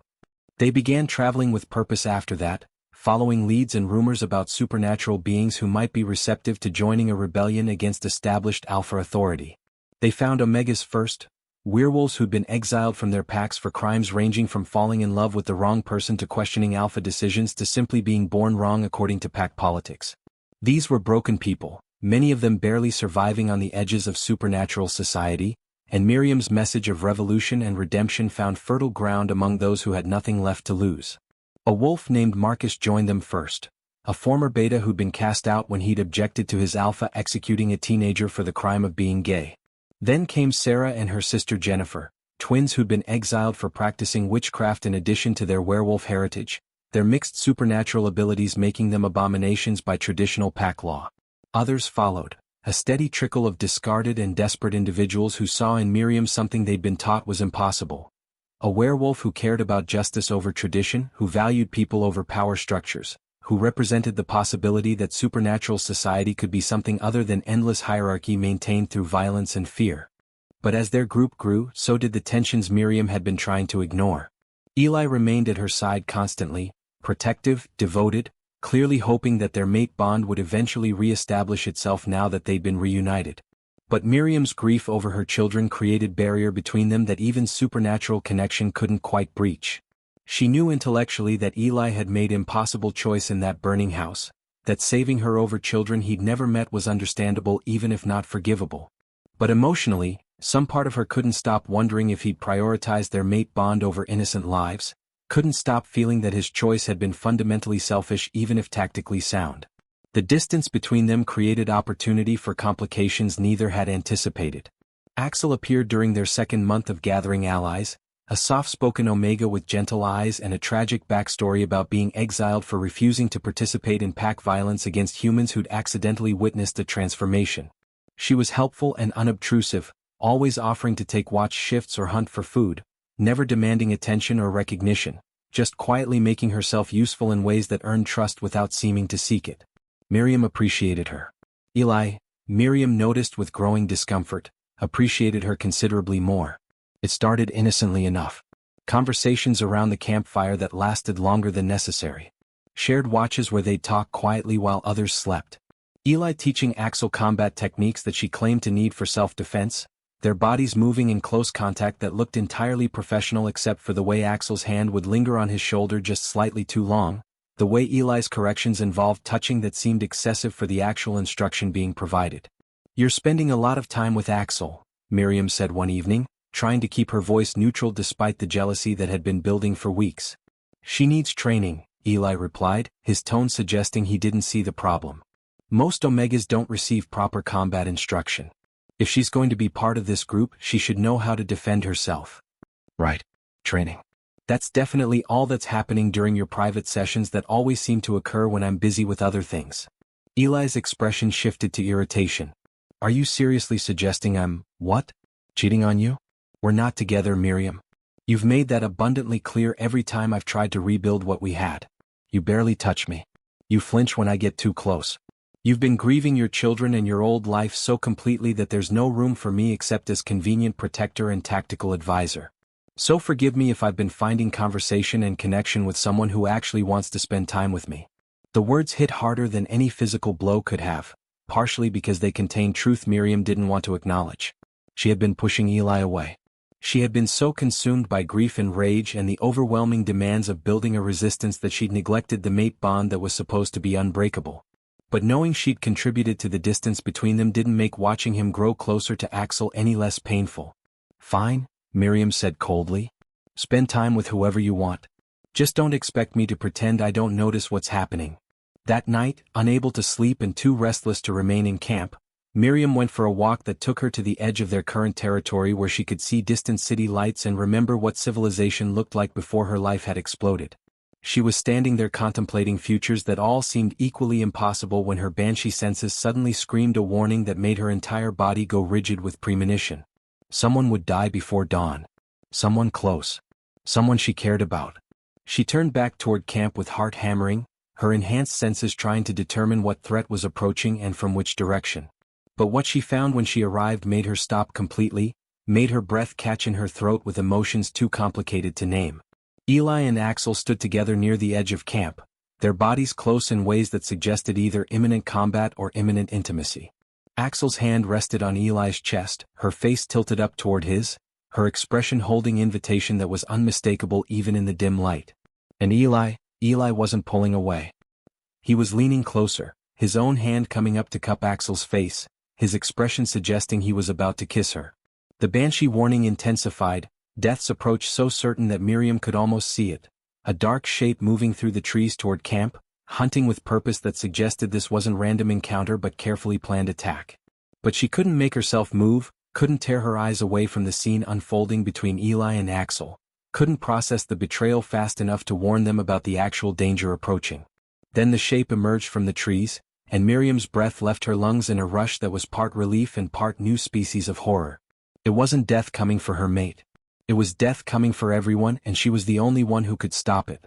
They began traveling with purpose after that, following leads and rumors about supernatural beings who might be receptive to joining a rebellion against established alpha authority. They found Omega's first, werewolves who'd been exiled from their packs for crimes ranging from falling in love with the wrong person to questioning alpha decisions to simply being born wrong according to pack politics. These were broken people, many of them barely surviving on the edges of supernatural society, and Miriam's message of revolution and redemption found fertile ground among those who had nothing left to lose. A wolf named Marcus joined them first, a former beta who'd been cast out when he'd objected to his alpha executing a teenager for the crime of being gay. Then came Sarah and her sister Jennifer, twins who'd been exiled for practicing witchcraft in addition to their werewolf heritage, their mixed supernatural abilities making them abominations by traditional pack law. Others followed, a steady trickle of discarded and desperate individuals who saw in Miriam something they'd been taught was impossible. A werewolf who cared about justice over tradition, who valued people over power structures, who represented the possibility that supernatural society could be something other than endless hierarchy maintained through violence and fear. But as their group grew, so did the tensions Miriam had been trying to ignore. Eli remained at her side constantly, protective, devoted, clearly hoping that their mate bond would eventually re-establish itself now that they'd been reunited. But Miriam's grief over her children created barrier between them that even supernatural connection couldn't quite breach. She knew intellectually that Eli had made impossible choice in that burning house, that saving her over children he'd never met was understandable even if not forgivable. But emotionally, some part of her couldn't stop wondering if he'd prioritized their mate bond over innocent lives, couldn't stop feeling that his choice had been fundamentally selfish even if tactically sound. The distance between them created opportunity for complications neither had anticipated. Axel appeared during their second month of gathering allies, a soft-spoken Omega with gentle eyes and a tragic backstory about being exiled for refusing to participate in pack violence against humans who'd accidentally witnessed a transformation. She was helpful and unobtrusive, always offering to take watch shifts or hunt for food, never demanding attention or recognition, just quietly making herself useful in ways that earned trust without seeming to seek it. Miriam appreciated her. Eli, Miriam noticed with growing discomfort, appreciated her considerably more. It started innocently enough. Conversations around the campfire that lasted longer than necessary. Shared watches where they'd talk quietly while others slept. Eli teaching Axel combat techniques that she claimed to need for self-defense, their bodies moving in close contact that looked entirely professional except for the way Axel's hand would linger on his shoulder just slightly too long, The way Eli's corrections involved touching that seemed excessive for the actual instruction being provided. "You're spending a lot of time with Axel," Miriam said one evening, trying to keep her voice neutral despite the jealousy that had been building for weeks. "She needs training," Eli replied, his tone suggesting he didn't see the problem. "Most Omegas don't receive proper combat instruction. If she's going to be part of this group, she should know how to defend herself." "Right. Training. That's definitely all that's happening during your private sessions that always seem to occur when I'm busy with other things." Eli's expression shifted to irritation. "Are you seriously suggesting I'm, what? Cheating on you? We're not together, Miriam. You've made that abundantly clear every time I've tried to rebuild what we had. You barely touch me. You flinch when I get too close. You've been grieving your children and your old life so completely that there's no room for me except as convenient protector and tactical advisor. So forgive me if I've been finding conversation and connection with someone who actually wants to spend time with me." The words hit harder than any physical blow could have, partially because they contained truth Miriam didn't want to acknowledge. She had been pushing Eli away. She had been so consumed by grief and rage and the overwhelming demands of building a resistance that she'd neglected the mate bond that was supposed to be unbreakable. But knowing she'd contributed to the distance between them didn't make watching him grow closer to Axel any less painful. "Fine," Miriam said coldly. "Spend time with whoever you want. Just don't expect me to pretend I don't notice what's happening." That night, unable to sleep and too restless to remain in camp, Miriam went for a walk that took her to the edge of their current territory where she could see distant city lights and remember what civilization looked like before her life had exploded. She was standing there contemplating futures that all seemed equally impossible when her banshee senses suddenly screamed a warning that made her entire body go rigid with premonition. Someone would die before dawn. Someone close. Someone she cared about. She turned back toward camp with heart hammering, her enhanced senses trying to determine what threat was approaching and from which direction. But what she found when she arrived made her stop completely, made her breath catch in her throat with emotions too complicated to name. Eli and Axel stood together near the edge of camp, their bodies close in ways that suggested either imminent combat or imminent intimacy. Axel's hand rested on Eli's chest, her face tilted up toward his, her expression holding invitation that was unmistakable even in the dim light. And Eli wasn't pulling away. He was leaning closer, his own hand coming up to cup Axel's face, his expression suggesting he was about to kiss her. The banshee warning intensified, death's approach so certain that Miriam could almost see it, a dark shape moving through the trees toward camp, hunting with purpose that suggested this wasn't random encounter but carefully planned attack. But she couldn't make herself move, couldn't tear her eyes away from the scene unfolding between Eli and Axel, couldn't process the betrayal fast enough to warn them about the actual danger approaching. Then the shape emerged from the trees, and Miriam's breath left her lungs in a rush that was part relief and part new species of horror. It wasn't death coming for her mate. It was death coming for everyone, and she was the only one who could stop it.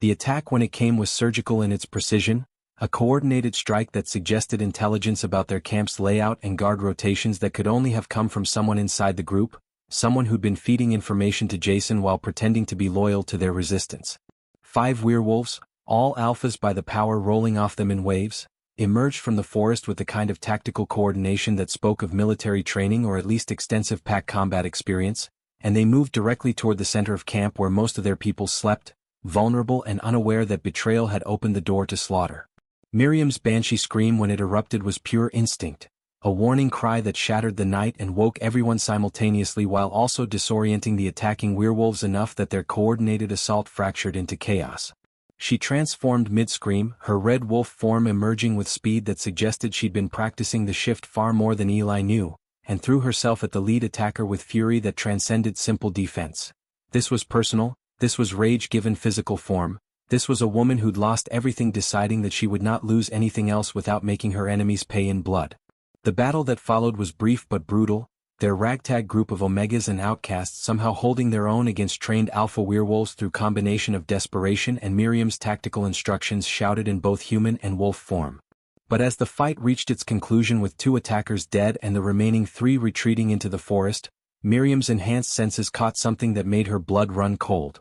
The attack when it came was surgical in its precision, a coordinated strike that suggested intelligence about their camp's layout and guard rotations that could only have come from someone inside the group, someone who'd been feeding information to Jason while pretending to be loyal to their resistance. 5 werewolves, all alphas by the power rolling off them in waves, emerged from the forest with the kind of tactical coordination that spoke of military training or at least extensive pack combat experience, and they moved directly toward the center of camp where most of their people slept, vulnerable and unaware that betrayal had opened the door to slaughter. Miriam's banshee scream when it erupted was pure instinct, a warning cry that shattered the night and woke everyone simultaneously while also disorienting the attacking werewolves enough that their coordinated assault fractured into chaos. She transformed mid-scream, her red wolf form emerging with speed that suggested she'd been practicing the shift far more than Eli knew, and threw herself at the lead attacker with fury that transcended simple defense. This was personal, this was rage given physical form, this was a woman who'd lost everything deciding that she would not lose anything else without making her enemies pay in blood. The battle that followed was brief but brutal, their ragtag group of Omegas and outcasts somehow holding their own against trained alpha werewolves through combination of desperation and Miriam's tactical instructions shouted in both human and wolf form. But as the fight reached its conclusion with 2 attackers dead and the remaining 3 retreating into the forest, Miriam's enhanced senses caught something that made her blood run cold.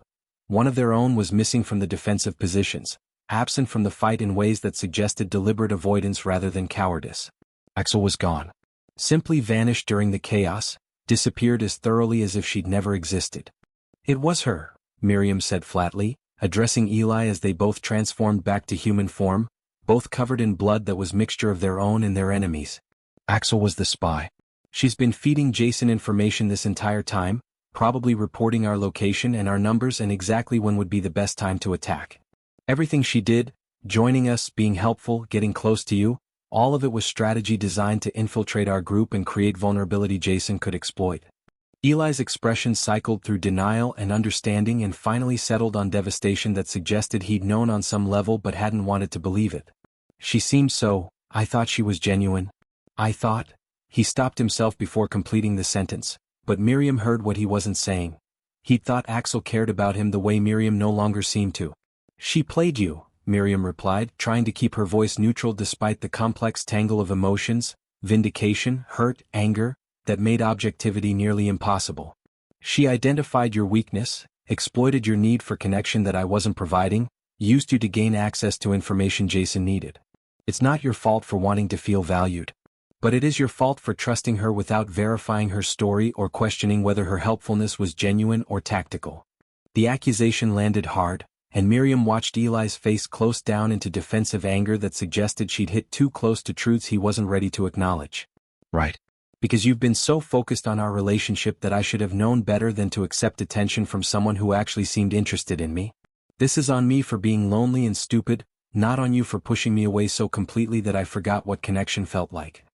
One of their own was missing from the defensive positions, absent from the fight in ways that suggested deliberate avoidance rather than cowardice. Axel was gone. Simply vanished during the chaos, disappeared as thoroughly as if she'd never existed. "It was her," Miriam said flatly, addressing Eli as they both transformed back to human form, both covered in blood that was mixture of their own and their enemies. Axel was the spy. She's been feeding Jason information this entire time, probably reporting our location and our numbers and exactly when would be the best time to attack. Everything she did, joining us, being helpful, getting close to you, all of it was strategy designed to infiltrate our group and create vulnerability Jason could exploit. Eli's expression cycled through denial and understanding and finally settled on devastation that suggested he'd known on some level but hadn't wanted to believe it. She seemed so, I thought she was genuine. I thought. He stopped himself before completing the sentence, but Miriam heard what he wasn't saying. He'd thought Axel cared about him the way Miriam no longer seemed to. She played you, Miriam replied, trying to keep her voice neutral despite the complex tangle of emotions, vindication, hurt, anger, that made objectivity nearly impossible. She identified your weakness, exploited your need for connection that I wasn't providing, used you to gain access to information Jason needed. It's not your fault for wanting to feel valued. But it is your fault for trusting her without verifying her story or questioning whether her helpfulness was genuine or tactical. The accusation landed hard, and Miriam watched Eli's face close down into defensive anger that suggested she'd hit too close to truths he wasn't ready to acknowledge. Right. Because you've been so focused on our relationship that I should have known better than to accept attention from someone who actually seemed interested in me. This is on me for being lonely and stupid, not on you for pushing me away so completely that I forgot what connection felt like.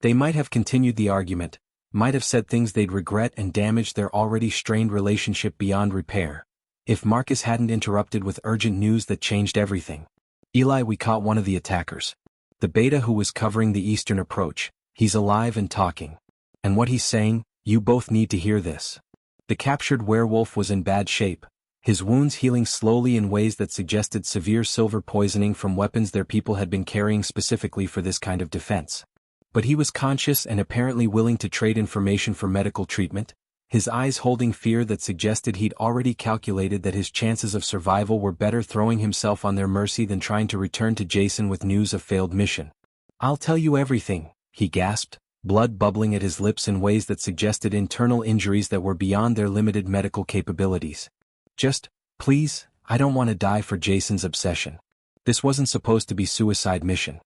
They might have continued the argument, might have said things they'd regret and damaged their already strained relationship beyond repair, if Marcus hadn't interrupted with urgent news that changed everything. Eli, we caught one of the attackers. The beta who was covering the eastern approach. He's alive and talking. And what he's saying, you both need to hear this. The captured werewolf was in bad shape, his wounds healing slowly in ways that suggested severe silver poisoning from weapons their people had been carrying specifically for this kind of defense. But he was conscious and apparently willing to trade information for medical treatment, his eyes holding fear that suggested he'd already calculated that his chances of survival were better throwing himself on their mercy than trying to return to Jason with news of failed mission. I'll tell you everything, he gasped, blood bubbling at his lips in ways that suggested internal injuries that were beyond their limited medical capabilities. Just, please, I don't want to die for Jason's obsession. This wasn't supposed to be suicide mission.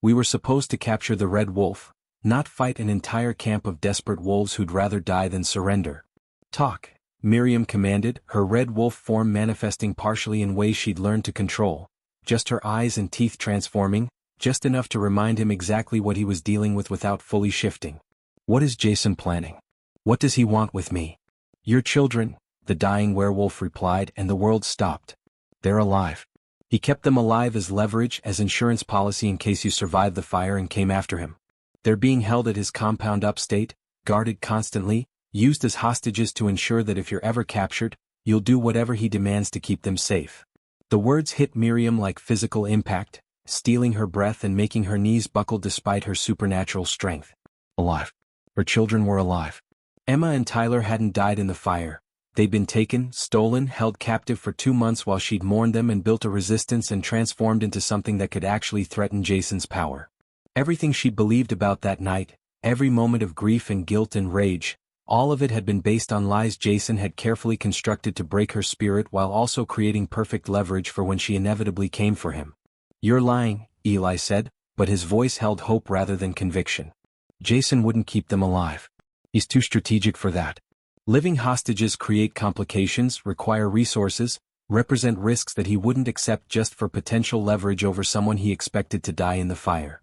We were supposed to capture the Red Wolf, not fight an entire camp of desperate wolves who'd rather die than surrender. Talk, Miriam commanded, her Red Wolf form manifesting partially in ways she'd learned to control, just her eyes and teeth transforming, just enough to remind him exactly what he was dealing with without fully shifting. What is Jason planning? What does he want with me? Your children, the dying werewolf replied, and the world stopped. They're alive. He kept them alive as leverage, as insurance policy in case you survived the fire and came after him. They're being held at his compound upstate, guarded constantly, used as hostages to ensure that if you're ever captured, you'll do whatever he demands to keep them safe. The words hit Miriam like physical impact, stealing her breath and making her knees buckle despite her supernatural strength. Alive. Her children were alive. Emma and Tyler hadn't died in the fire. They'd been taken, stolen, held captive for 2 months while she'd mourned them and built a resistance and transformed into something that could actually threaten Jason's power. Everything she'd believed about that night, every moment of grief and guilt and rage, all of it had been based on lies Jason had carefully constructed to break her spirit while also creating perfect leverage for when she inevitably came for him. You're lying, Eli said, but his voice held hope rather than conviction. Jason wouldn't keep them alive. He's too strategic for that. Living hostages create complications, require resources, represent risks that he wouldn't accept just for potential leverage over someone he expected to die in the fire.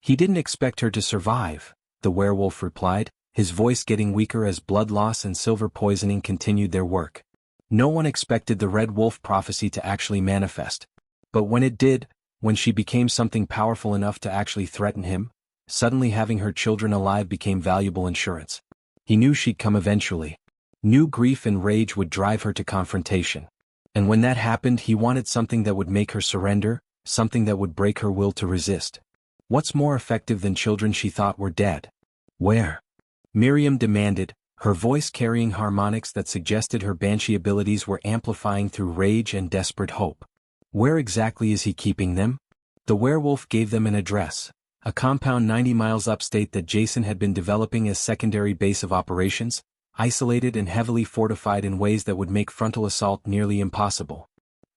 He didn't expect her to survive, the werewolf replied, his voice getting weaker as blood loss and silver poisoning continued their work. No one expected the Red Wolf prophecy to actually manifest. But when it did, when she became something powerful enough to actually threaten him, suddenly having her children alive became valuable insurance. He knew she'd come eventually. New grief and rage would drive her to confrontation. And when that happened, he wanted something that would make her surrender, something that would break her will to resist. What's more effective than children she thought were dead? Where? Miriam demanded, her voice carrying harmonics that suggested her banshee abilities were amplifying through rage and desperate hope. Where exactly is he keeping them? The werewolf gave them an address. A compound 90 miles upstate that Jason had been developing as secondary base of operations, isolated and heavily fortified in ways that would make frontal assault nearly impossible.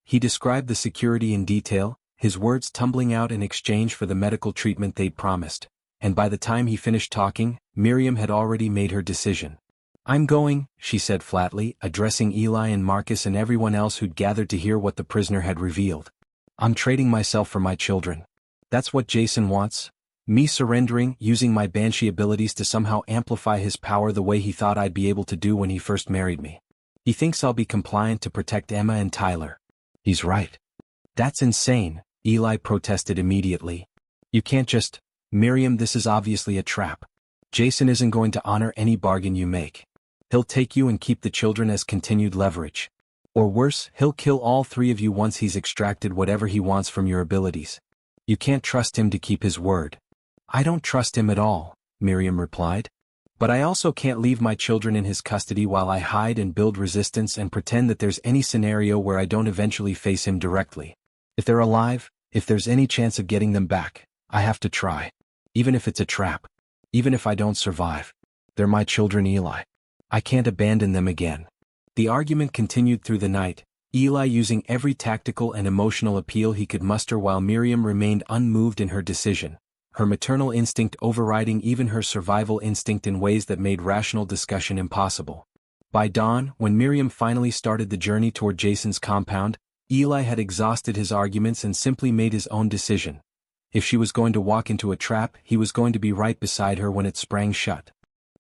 He described the security in detail, his words tumbling out in exchange for the medical treatment they'd promised, and by the time he finished talking, Miriam had already made her decision. "I'm going," she said flatly, addressing Eli and Marcus and everyone else who'd gathered to hear what the prisoner had revealed. "I'm trading myself for my children. That's what Jason wants. Me surrendering, using my banshee abilities to somehow amplify his power the way he thought I'd be able to do when he first married me. He thinks I'll be compliant to protect Emma and Tyler. He's right." "That's insane," Eli protested immediately. "You can't just— Miriam, this is obviously a trap. Jason isn't going to honor any bargain you make. He'll take you and keep the children as continued leverage. Or worse, he'll kill all three of you once he's extracted whatever he wants from your abilities. You can't trust him to keep his word." "I don't trust him at all," Miriam replied. "But I also can't leave my children in his custody while I hide and build resistance and pretend that there's any scenario where I don't eventually face him directly. If they're alive, if there's any chance of getting them back, I have to try. Even if it's a trap. Even if I don't survive. They're my children, Eli. I can't abandon them again." The argument continued through the night, Eli using every tactical and emotional appeal he could muster while Miriam remained unmoved in her decision, her maternal instinct overriding even her survival instinct in ways that made rational discussion impossible. By dawn, when Miriam finally started the journey toward Jason's compound, Eli had exhausted his arguments and simply made his own decision. If she was going to walk into a trap, he was going to be right beside her when it sprang shut.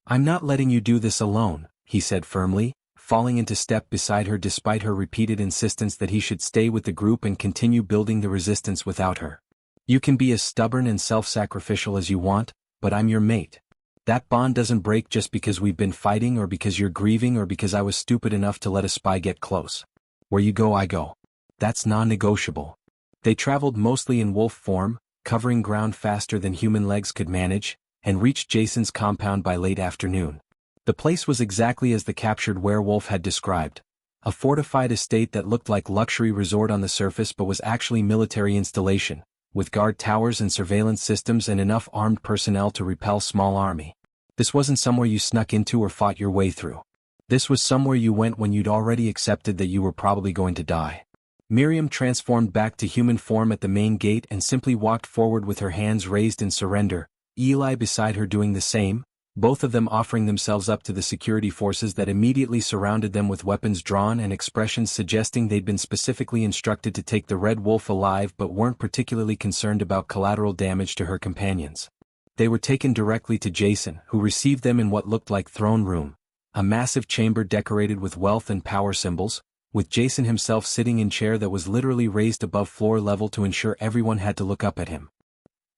"I'm not letting you do this alone," he said firmly, falling into step beside her despite her repeated insistence that he should stay with the group and continue building the resistance without her. "You can be as stubborn and self-sacrificial as you want, but I'm your mate. That bond doesn't break just because we've been fighting or because you're grieving or because I was stupid enough to let a spy get close. Where you go, I go. That's non-negotiable." They traveled mostly in wolf form, covering ground faster than human legs could manage, and reached Jason's compound by late afternoon. The place was exactly as the captured werewolf had described. A fortified estate that looked like luxury resort on the surface but was actually military installation, with guard towers and surveillance systems and enough armed personnel to repel small army. This wasn't somewhere you snuck into or fought your way through. This was somewhere you went when you'd already accepted that you were probably going to die. Miriam transformed back to human form at the main gate and simply walked forward with her hands raised in surrender, Eli beside her doing the same, both of them offering themselves up to the security forces that immediately surrounded them with weapons drawn and expressions suggesting they'd been specifically instructed to take the Red Wolf alive but weren't particularly concerned about collateral damage to her companions. They were taken directly to Jason, who received them in what looked like throne room, a massive chamber decorated with wealth and power symbols, with Jason himself sitting in chair that was literally raised above floor level to ensure everyone had to look up at him.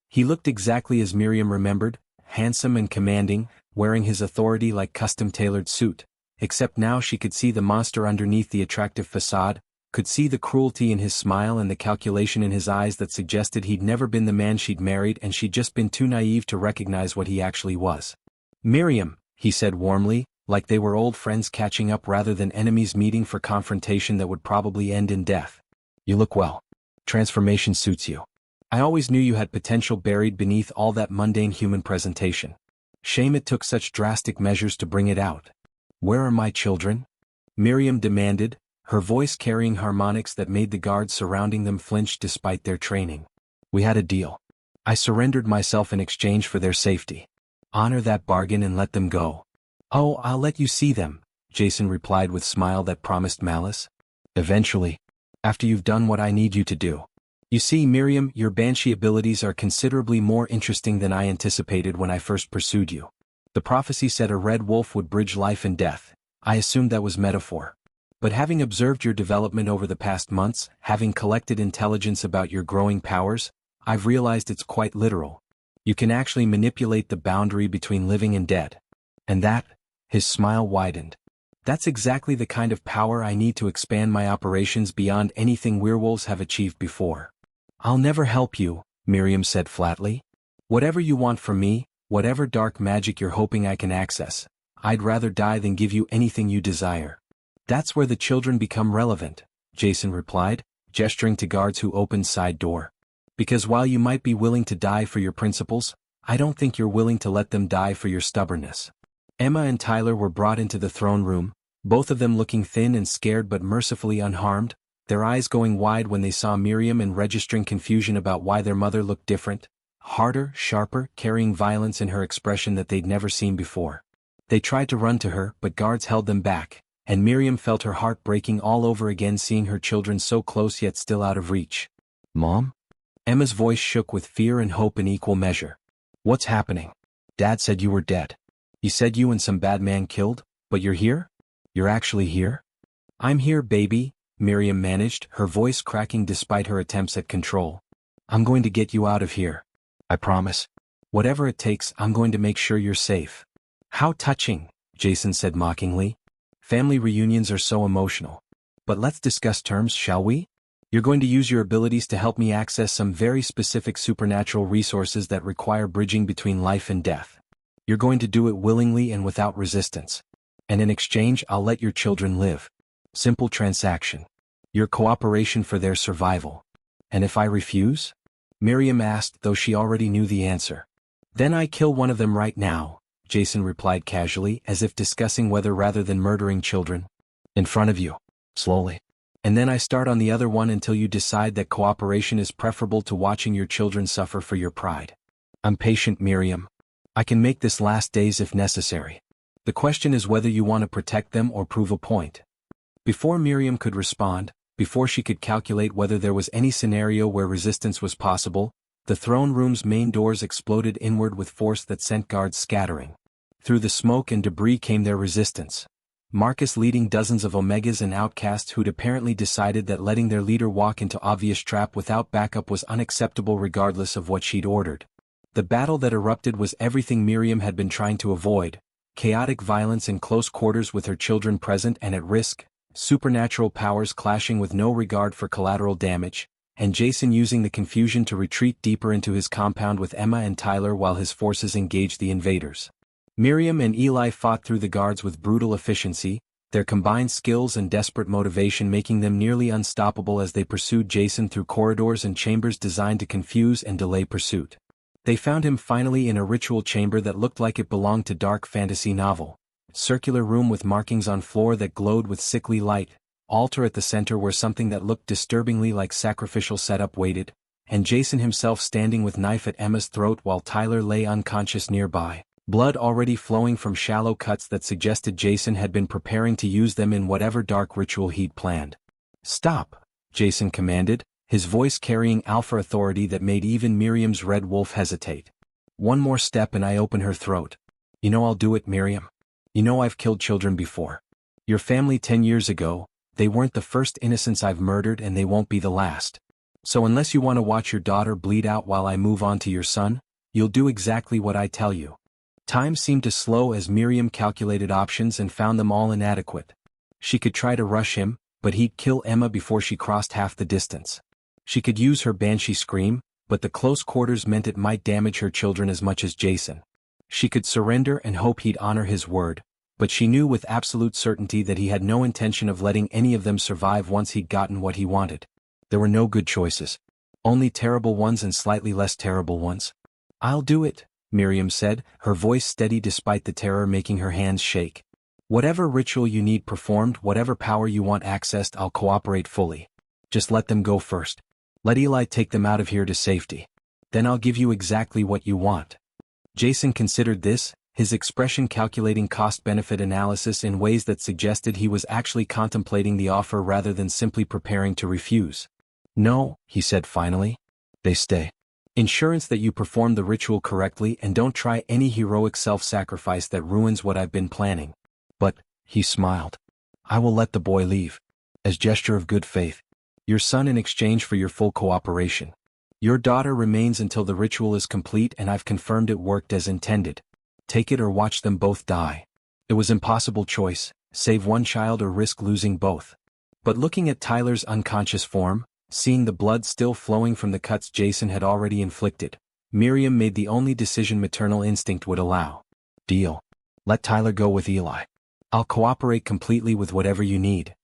He looked exactly as Miriam remembered, handsome and commanding, wearing his authority like custom-tailored suit, except now she could see the monster underneath the attractive facade, could see the cruelty in his smile and the calculation in his eyes that suggested he'd never been the man she'd married and she'd just been too naive to recognize what he actually was. "Miriam," he said warmly, like they were old friends catching up rather than enemies meeting for confrontation that would probably end in death. "You look well. Transformation suits you. I always knew you had potential buried beneath all that mundane human presentation. Shame it took such drastic measures to bring it out. Where are my children?" Miriam demanded, her voice carrying harmonics that made the guards surrounding them flinch despite their training. "We had a deal. I surrendered myself in exchange for their safety. Honor that bargain and let them go." "Oh, I'll let you see them," Jason replied with a smile that promised malice. "Eventually. After you've done what I need you to do. You see, Miriam, your banshee abilities are considerably more interesting than I anticipated when I first pursued you. The prophecy said a red wolf would bridge life and death. I assumed that was metaphor. But having observed your development over the past months, having collected intelligence about your growing powers, I've realized it's quite literal. You can actually manipulate the boundary between living and dead. And that," his smile widened, "that's exactly the kind of power I need to expand my operations beyond anything werewolves have achieved before." "I'll never help you," Miriam said flatly. "Whatever you want from me, whatever dark magic you're hoping I can access, I'd rather die than give you anything you desire." "That's where the children become relevant," Jason replied, gesturing to guards who opened side door. "Because while you might be willing to die for your principles, I don't think you're willing to let them die for your stubbornness." Emma and Tyler were brought into the throne room, both of them looking thin and scared but mercifully unharmed, their eyes going wide when they saw Miriam and registering confusion about why their mother looked different, harder, sharper, carrying violence in her expression that they'd never seen before. They tried to run to her, but guards held them back, and Miriam felt her heart breaking all over again seeing her children so close yet still out of reach. "Mom?" Emma's voice shook with fear and hope in equal measure. "What's happening? Dad said you were dead. He said you and some bad man killed, but you're here? You're actually here?" "I'm here, baby," Miriam managed, her voice cracking despite her attempts at control. "I'm going to get you out of here. I promise. Whatever it takes, I'm going to make sure you're safe." "How touching," Jason said mockingly. "Family reunions are so emotional. But let's discuss terms, shall we? You're going to use your abilities to help me access some very specific supernatural resources that require bridging between life and death. You're going to do it willingly and without resistance. And in exchange, I'll let your children live. Simple transaction. Your cooperation for their survival. And if I refuse?" Miriam asked, though she already knew the answer. "Then I kill one of them right now," Jason replied casually, as if discussing whether rather than murdering children. "In front of you. Slowly. And then I start on the other one until you decide that cooperation is preferable to watching your children suffer for your pride. I'm patient, Miriam. I can make this last days if necessary. The question is whether you want to protect them or prove a point." Before Miriam could respond, before she could calculate whether there was any scenario where resistance was possible, the throne room's main doors exploded inward with force that sent guards scattering. Through the smoke and debris came their resistance. Marcus leading dozens of Omegas and outcasts who'd apparently decided that letting their leader walk into obvious trap without backup was unacceptable regardless of what she'd ordered. The battle that erupted was everything Miriam had been trying to avoid: chaotic violence in close quarters with her children present and at risk, supernatural powers clashing with no regard for collateral damage, and Jason using the confusion to retreat deeper into his compound with Emma and Tyler while his forces engaged the invaders. Miriam and Eli fought through the guards with brutal efficiency, their combined skills and desperate motivation making them nearly unstoppable as they pursued Jason through corridors and chambers designed to confuse and delay pursuit. They found him finally in a ritual chamber that looked like it belonged to dark fantasy novel. Circular room with markings on floor that glowed with sickly light, altar at the center where something that looked disturbingly like sacrificial setup waited, and Jason himself standing with knife at Emma's throat while Tyler lay unconscious nearby, blood already flowing from shallow cuts that suggested Jason had been preparing to use them in whatever dark ritual he'd planned. "Stop," Jason commanded, his voice carrying alpha authority that made even Miriam's red wolf hesitate. "One more step and I open her throat. You know I'll do it, Miriam. You know I've killed children before. Your family 10 years ago, they weren't the first innocents I've murdered and they won't be the last. So unless you want to watch your daughter bleed out while I move on to your son, you'll do exactly what I tell you." Time seemed to slow as Miriam calculated options and found them all inadequate. She could try to rush him, but he'd kill Emma before she crossed half the distance. She could use her banshee scream, but the close quarters meant it might damage her children as much as Jason. She could surrender and hope he'd honor his word, but she knew with absolute certainty that he had no intention of letting any of them survive once he'd gotten what he wanted. There were no good choices. Only terrible ones and slightly less terrible ones. "I'll do it," Miriam said, her voice steady despite the terror making her hands shake. "Whatever ritual you need performed, whatever power you want accessed, I'll cooperate fully. Just let them go first. Let Eli take them out of here to safety. Then I'll give you exactly what you want." Jason considered this, his expression calculating cost-benefit analysis in ways that suggested he was actually contemplating the offer rather than simply preparing to refuse. "No," he said finally. "They stay. Insurance that you perform the ritual correctly and don't try any heroic self-sacrifice that ruins what I've been planning. But," he smiled, "I will let the boy leave. As gesture of good faith. Your son in exchange for your full cooperation. Your daughter remains until the ritual is complete and I've confirmed it worked as intended. Take it or watch them both die." It was impossible choice, save one child or risk losing both. But looking at Tyler's unconscious form, seeing the blood still flowing from the cuts Jason had already inflicted, Miriam made the only decision maternal instinct would allow. "Deal. Let Tyler go with Eli. I'll cooperate completely with whatever you need."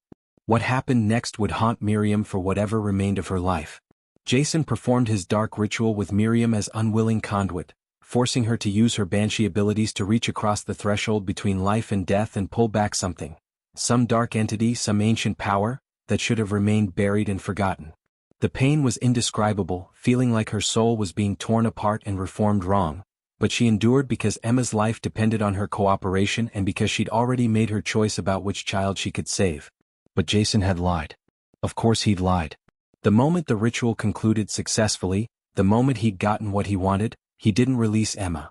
What happened next would haunt Miriam for whatever remained of her life. Jason performed his dark ritual with Miriam as unwilling conduit, forcing her to use her banshee abilities to reach across the threshold between life and death and pull back something. Some dark entity, some ancient power, that should have remained buried and forgotten. The pain was indescribable, feeling like her soul was being torn apart and reformed wrong, but she endured because Emma's life depended on her cooperation and because she'd already made her choice about which child she could save. But Jason had lied. Of course he'd lied. The moment the ritual concluded successfully, the moment he'd gotten what he wanted, he didn't release Emma.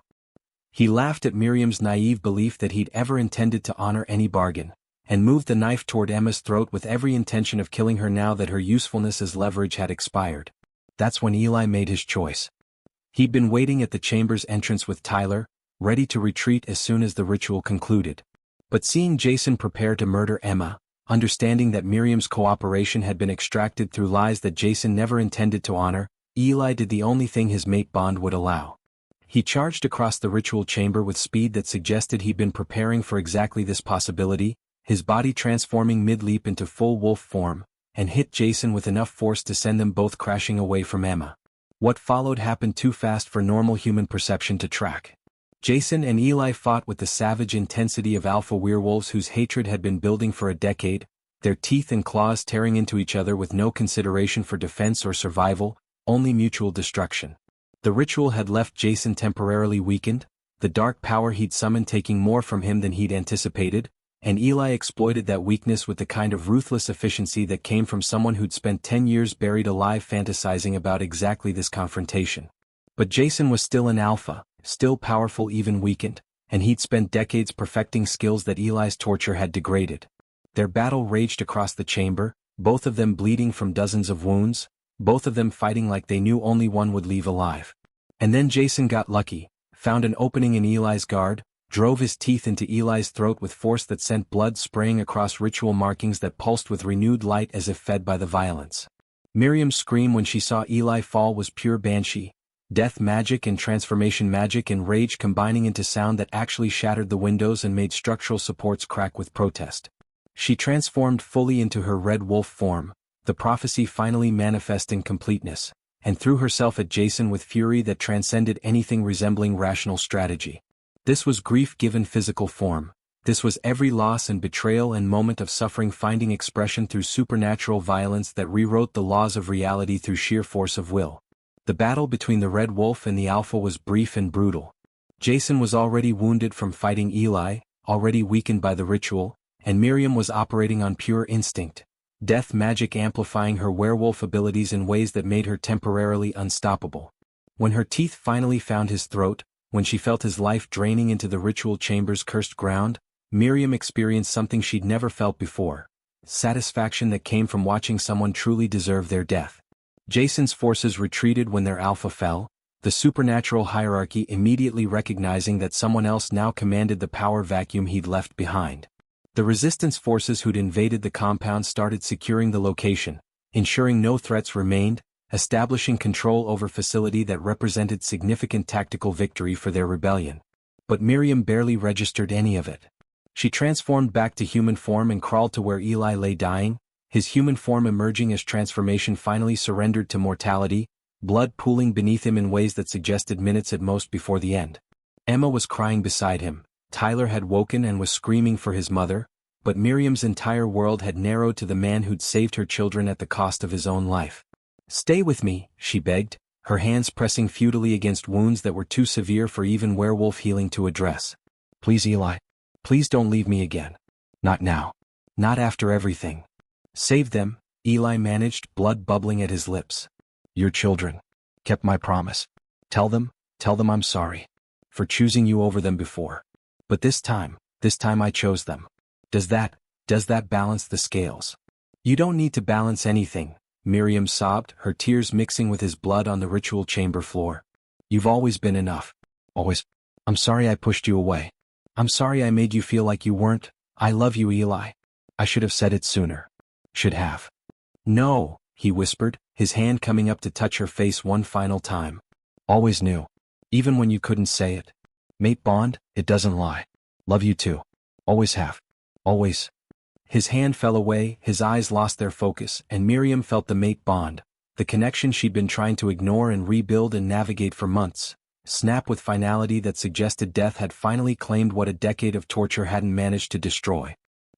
He laughed at Miriam's naive belief that he'd ever intended to honor any bargain, and moved the knife toward Emma's throat with every intention of killing her now that her usefulness as leverage had expired. That's when Eli made his choice. He'd been waiting at the chamber's entrance with Tyler, ready to retreat as soon as the ritual concluded. But seeing Jason prepare to murder Emma, understanding that Miriam's cooperation had been extracted through lies that Jason never intended to honor, Eli did the only thing his mate bond would allow. He charged across the ritual chamber with speed that suggested he'd been preparing for exactly this possibility, his body transforming mid-leap into full wolf form, and hit Jason with enough force to send them both crashing away from Emma. What followed happened too fast for normal human perception to track. Jason and Eli fought with the savage intensity of alpha werewolves whose hatred had been building for a decade, their teeth and claws tearing into each other with no consideration for defense or survival, only mutual destruction. The ritual had left Jason temporarily weakened, the dark power he'd summoned taking more from him than he'd anticipated, and Eli exploited that weakness with the kind of ruthless efficiency that came from someone who'd spent 10 years buried alive fantasizing about exactly this confrontation. But Jason was still an alpha, still powerful even weakened, and he'd spent decades perfecting skills that Eli's torture had degraded. Their battle raged across the chamber, both of them bleeding from dozens of wounds, both of them fighting like they knew only one would leave alive. And then Jason got lucky, found an opening in Eli's guard, drove his teeth into Eli's throat with force that sent blood spraying across ritual markings that pulsed with renewed light as if fed by the violence. Miriam's scream when she saw Eli fall was pure banshee, death magic and transformation magic and rage combining into sound that actually shattered the windows and made structural supports crack with protest. She transformed fully into her red wolf form, the prophecy finally manifest in completeness, and threw herself at Jason with fury that transcended anything resembling rational strategy. This was grief given physical form. This was every loss and betrayal and moment of suffering finding expression through supernatural violence that rewrote the laws of reality through sheer force of will. The battle between the Red Wolf and the Alpha was brief and brutal. Jason was already wounded from fighting Eli, already weakened by the ritual, and Miriam was operating on pure instinct, death magic amplifying her werewolf abilities in ways that made her temporarily unstoppable. When her teeth finally found his throat, when she felt his life draining into the ritual chamber's cursed ground, Miriam experienced something she'd never felt before, satisfaction that came from watching someone truly deserve their death. Jason's forces retreated when their alpha fell, the supernatural hierarchy immediately recognizing that someone else now commanded the power vacuum he'd left behind. The resistance forces who'd invaded the compound started securing the location, ensuring no threats remained, establishing control over facility that represented significant tactical victory for their rebellion. But Miriam barely registered any of it. She transformed back to human form and crawled to where Eli lay dying, his human form emerging as transformation finally surrendered to mortality, blood pooling beneath him in ways that suggested minutes at most before the end. Emma was crying beside him, Tyler had woken and was screaming for his mother, but Miriam's entire world had narrowed to the man who'd saved her children at the cost of his own life. "Stay with me," she begged, her hands pressing futilely against wounds that were too severe for even werewolf healing to address. "Please, Eli. Please don't leave me again. Not now. Not after everything." "Save them," Eli managed, blood bubbling at his lips. "Your children. Kept my promise. Tell them I'm sorry. For choosing you over them before. But this time I chose them. Does that balance the scales?" "You don't need to balance anything," Miriam sobbed, her tears mixing with his blood on the ritual chamber floor. "You've always been enough. Always. I'm sorry I pushed you away. I'm sorry I made you feel like you weren't. I love you, Eli. I should have said it sooner. Should have." "No," he whispered, his hand coming up to touch her face one final time. "Always knew. Even when you couldn't say it. Mate bond, it doesn't lie. Love you too. Always have. Always." His hand fell away, his eyes lost their focus, and Miriam felt the mate bond, the connection she'd been trying to ignore and rebuild and navigate for months, snap with finality that suggested death had finally claimed what a decade of torture hadn't managed to destroy.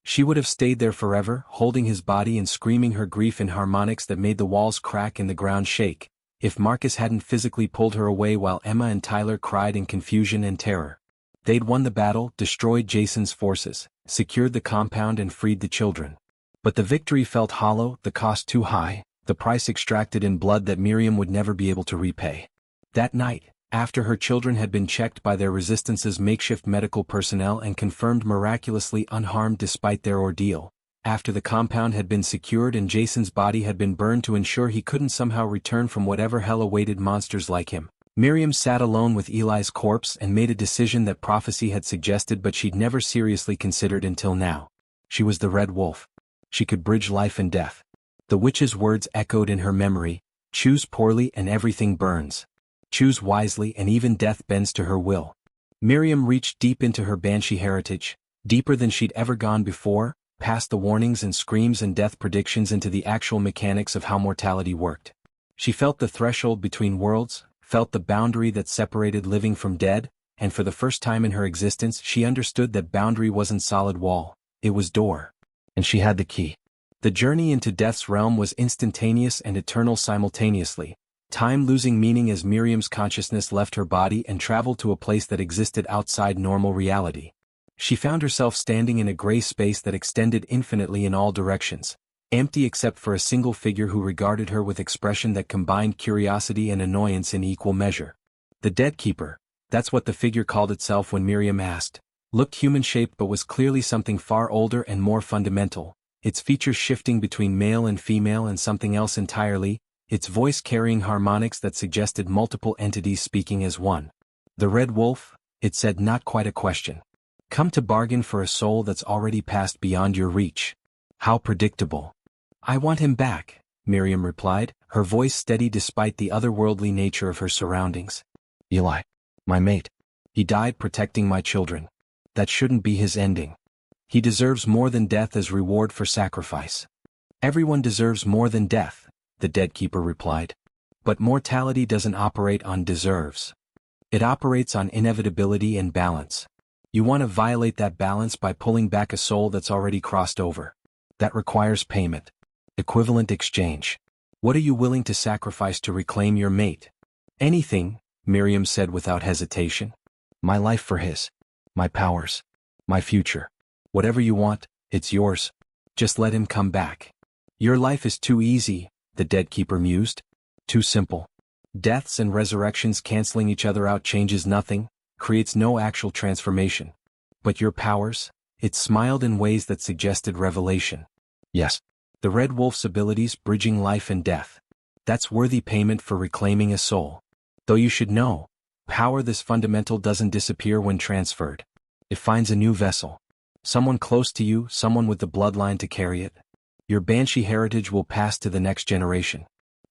She would have stayed there forever, holding his body and screaming her grief in harmonics that made the walls crack and the ground shake, if Marcus hadn't physically pulled her away while Emma and Tyler cried in confusion and terror. They'd won the battle, destroyed Jason's forces, secured the compound and freed the children. But the victory felt hollow, the cost too high, the price extracted in blood that Miriam would never be able to repay. That night, after her children had been checked by their resistance's makeshift medical personnel and confirmed miraculously unharmed despite their ordeal, after the compound had been secured and Jason's body had been burned to ensure he couldn't somehow return from whatever hell awaited monsters like him, Miriam sat alone with Eli's corpse and made a decision that prophecy had suggested but she'd never seriously considered until now. She was the Red Wolf. She could bridge life and death. The witch's words echoed in her memory: choose poorly and everything burns. Choose wisely and even death bends to her will. Miriam reached deep into her banshee heritage, deeper than she'd ever gone before, past the warnings and screams and death predictions into the actual mechanics of how mortality worked. She felt the threshold between worlds, felt the boundary that separated living from dead, and for the first time in her existence she understood that boundary wasn't solid wall, it was door. And she had the key. The journey into death's realm was instantaneous and eternal simultaneously, time losing meaning as Miriam's consciousness left her body and traveled to a place that existed outside normal reality. She found herself standing in a gray space that extended infinitely in all directions, empty except for a single figure who regarded her with expression that combined curiosity and annoyance in equal measure. The Dead Keeper, that's what the figure called itself when Miriam asked, looked human-shaped but was clearly something far older and more fundamental, its features shifting between male and female and something else entirely, its voice carrying harmonics that suggested multiple entities speaking as one. The Red Wolf, it said, not quite a question. Come to bargain for a soul that's already passed beyond your reach. How predictable. I want him back, Miriam replied, her voice steady despite the otherworldly nature of her surroundings. Eli. My mate. He died protecting my children. That shouldn't be his ending. He deserves more than death as reward for sacrifice. Everyone deserves more than death, the Dead Keeper replied. But mortality doesn't operate on deserves. It operates on inevitability and balance. You want to violate that balance by pulling back a soul that's already crossed over. That requires payment. Equivalent exchange. What are you willing to sacrifice to reclaim your mate? Anything, Miriam said without hesitation. My life for his. My powers. My future. Whatever you want, it's yours. Just let him come back. Your life is too easy, the Dead Keeper mused. Too simple. Deaths and resurrections canceling each other out changes nothing, creates no actual transformation. But your powers? It smiled in ways that suggested revelation. Yes. The Red Wolf's abilities bridging life and death. That's worthy payment for reclaiming a soul. Though you should know, power this fundamental doesn't disappear when transferred. It finds a new vessel. Someone close to you, someone with the bloodline to carry it. Your banshee heritage will pass to the next generation.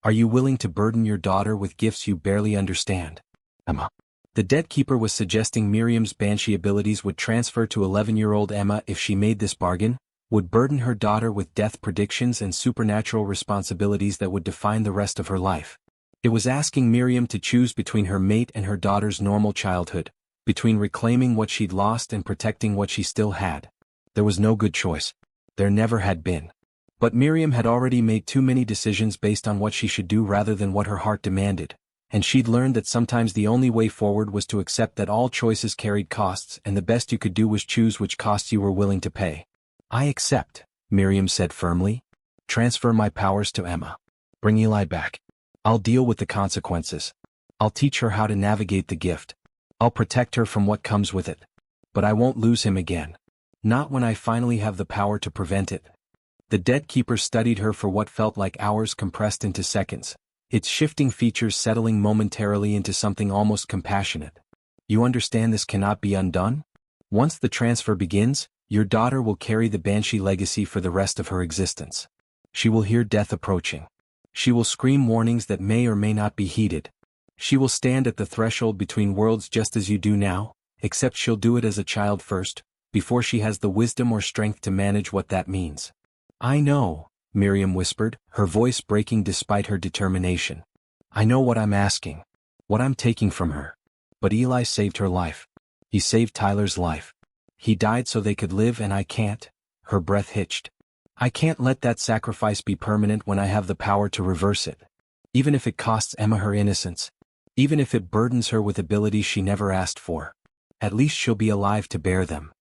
Are you willing to burden your daughter with gifts you barely understand? Emma. The Dead Keeper was suggesting Miriam's banshee abilities would transfer to 11-year-old Emma if she made this bargain, would burden her daughter with death predictions and supernatural responsibilities that would define the rest of her life. It was asking Miriam to choose between her mate and her daughter's normal childhood, between reclaiming what she'd lost and protecting what she still had. There was no good choice. There never had been. But Miriam had already made too many decisions based on what she should do rather than what her heart demanded, and she'd learned that sometimes the only way forward was to accept that all choices carried costs and the best you could do was choose which costs you were willing to pay. I accept, Miriam said firmly. Transfer my powers to Emma. Bring Eli back. I'll deal with the consequences. I'll teach her how to navigate the gift. I'll protect her from what comes with it. But I won't lose him again. Not when I finally have the power to prevent it. The Dead Keeper studied her for what felt like hours compressed into seconds, its shifting features settling momentarily into something almost compassionate. You understand this cannot be undone? Once the transfer begins, your daughter will carry the banshee legacy for the rest of her existence. She will hear death approaching. She will scream warnings that may or may not be heeded. She will stand at the threshold between worlds just as you do now, except she'll do it as a child first, before she has the wisdom or strength to manage what that means. I know, Miriam whispered, her voice breaking despite her determination. I know what I'm asking. What I'm taking from her. But Eli saved her life. He saved Tyler's life. He died so they could live and I can't. her breath hitched. I can't let that sacrifice be permanent when I have the power to reverse it. Even if it costs Emma her innocence. Even if it burdens her with abilities she never asked for. At least she'll be alive to bear them.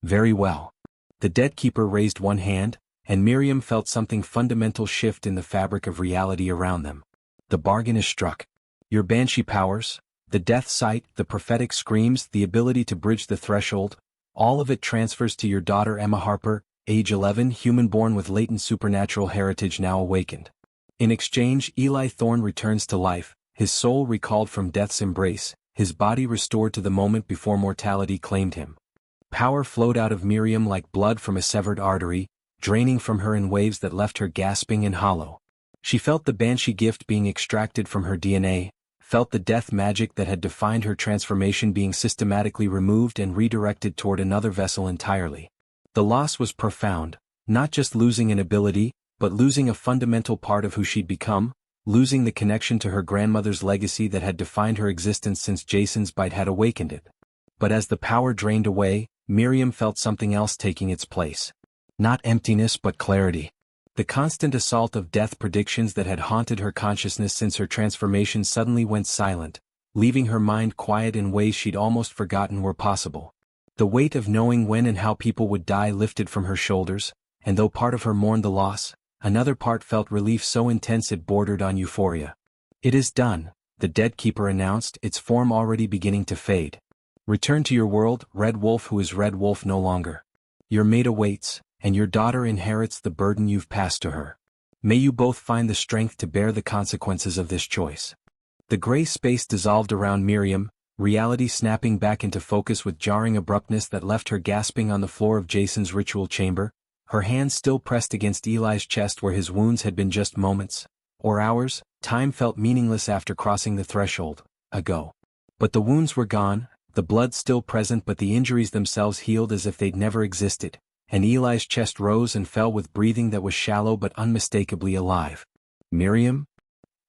Very well. The Dead Keeper raised one hand, and Miriam felt something fundamental shift in the fabric of reality around them. The bargain is struck. Your banshee powers, the death sight, the prophetic screams, the ability to bridge the threshold, all of it transfers to your daughter Emma Harper, age 11, human born with latent supernatural heritage now awakened. In exchange, Eli Thorne returns to life, his soul recalled from death's embrace, his body restored to the moment before mortality claimed him. Power flowed out of Miriam like blood from a severed artery, draining from her in waves that left her gasping and hollow. She felt the banshee gift being extracted from her DNA, felt the death magic that had defined her transformation being systematically removed and redirected toward another vessel entirely. The loss was profound, not just losing an ability, but losing a fundamental part of who she'd become, losing the connection to her grandmother's legacy that had defined her existence since Jason's bite had awakened it. But as the power drained away, Miriam felt something else taking its place. Not emptiness but clarity. The constant assault of death predictions that had haunted her consciousness since her transformation suddenly went silent, leaving her mind quiet in ways she'd almost forgotten were possible. The weight of knowing when and how people would die lifted from her shoulders, and though part of her mourned the loss, another part felt relief so intense it bordered on euphoria. It is done, the Dead Keeper announced, its form already beginning to fade. Return to your world, Red Wolf, who is Red Wolf no longer. Your mate awaits, and your daughter inherits the burden you've passed to her. May you both find the strength to bear the consequences of this choice. The gray space dissolved around Miriam, reality snapping back into focus with jarring abruptness that left her gasping on the floor of Jason's ritual chamber, her hands still pressed against Eli's chest where his wounds had been just moments, or hours. Time felt meaningless after crossing the threshold, ago. But the wounds were gone, the blood still present, but the injuries themselves healed as if they'd never existed, and Eli's chest rose and fell with breathing that was shallow but unmistakably alive. Miriam?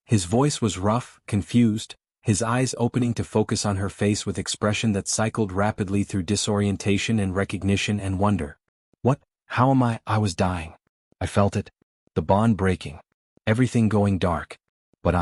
His voice was rough, confused, his eyes opening to focus on her face with expression that cycled rapidly through disorientation and recognition and wonder. What? How am I? I was dying. I felt it. The bond breaking. Everything going dark. But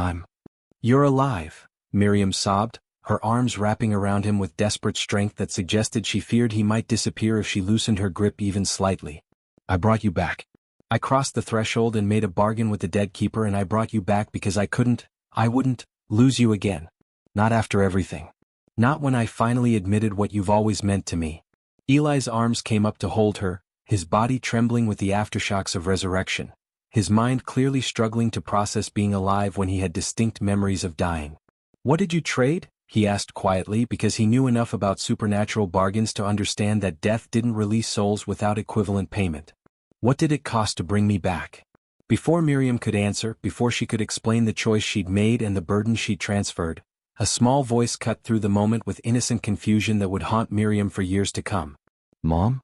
You're alive, Miriam sobbed, her arms wrapping around him with desperate strength that suggested she feared he might disappear if she loosened her grip even slightly. I brought you back. I crossed the threshold and made a bargain with the Dead Keeper, and I brought you back because I wouldn't lose you again. Not after everything. Not when I finally admitted what you've always meant to me. Eli's arms came up to hold her, his body trembling with the aftershocks of resurrection, his mind clearly struggling to process being alive when he had distinct memories of dying. What did you trade? He asked quietly, because he knew enough about supernatural bargains to understand that death didn't release souls without equivalent payment. What did it cost to bring me back? Before Miriam could answer, before she could explain the choice she'd made and the burden she'd transferred, a small voice cut through the moment with innocent confusion that would haunt Miriam for years to come. Mom?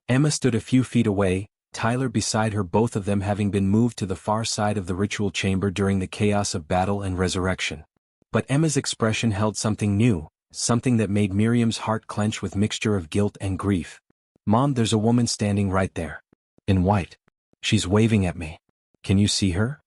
Emma stood a few feet away, Tyler beside her, both of them having been moved to the far side of the ritual chamber during the chaos of battle and resurrection. But Emma's expression held something new, something that made Miriam's heart clench with mixture of guilt and grief. Mom, there's a woman standing right there. In white. She's waving at me. Can you see her?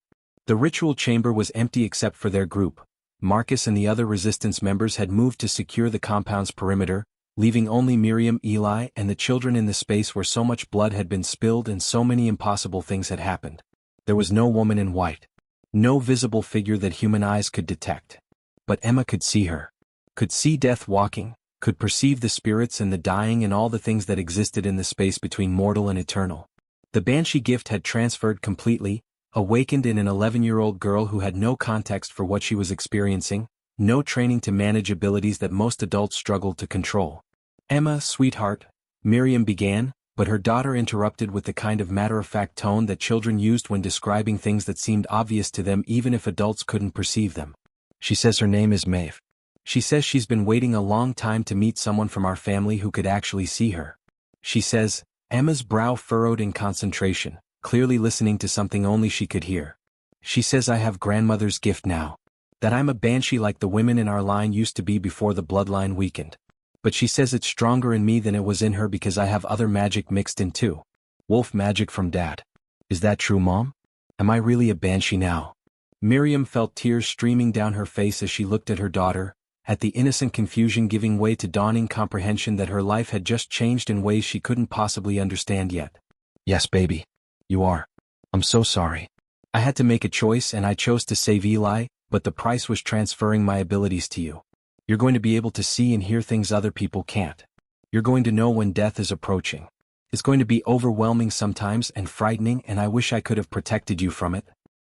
The ritual chamber was empty except for their group. Marcus and the other resistance members had moved to secure the compound's perimeter, leaving only Miriam, Eli, and the children in the space where so much blood had been spilled and so many impossible things had happened. There was no woman in white. No visible figure that human eyes could detect. But Emma could see her. Could see death walking, could perceive the spirits and the dying and all the things that existed in the space between mortal and eternal. The banshee gift had transferred completely, awakened in an 11-year-old girl who had no context for what she was experiencing, no training to manage abilities that most adults struggled to control. Emma, sweetheart, Miriam began, but her daughter interrupted with the kind of matter-of-fact tone that children used when describing things that seemed obvious to them even if adults couldn't perceive them. She says her name is Maeve. She says she's been waiting a long time to meet someone from our family who could actually see her. She says, Emma's brow furrowed in concentration, clearly listening to something only she could hear. She says I have grandmother's gift now. That I'm a banshee like the women in our line used to be before the bloodline weakened. But she says it's stronger in me than it was in her because I have other magic mixed in too. Wolf magic from Dad. Is that true, Mom? Am I really a banshee now? Miriam felt tears streaming down her face as she looked at her daughter, at the innocent confusion giving way to dawning comprehension that her life had just changed in ways she couldn't possibly understand yet. Yes, baby. You are. I'm so sorry. I had to make a choice and I chose to save Eli, but the price was transferring my abilities to you. You're going to be able to see and hear things other people can't. You're going to know when death is approaching. It's going to be overwhelming sometimes and frightening, and I wish I could have protected you from it.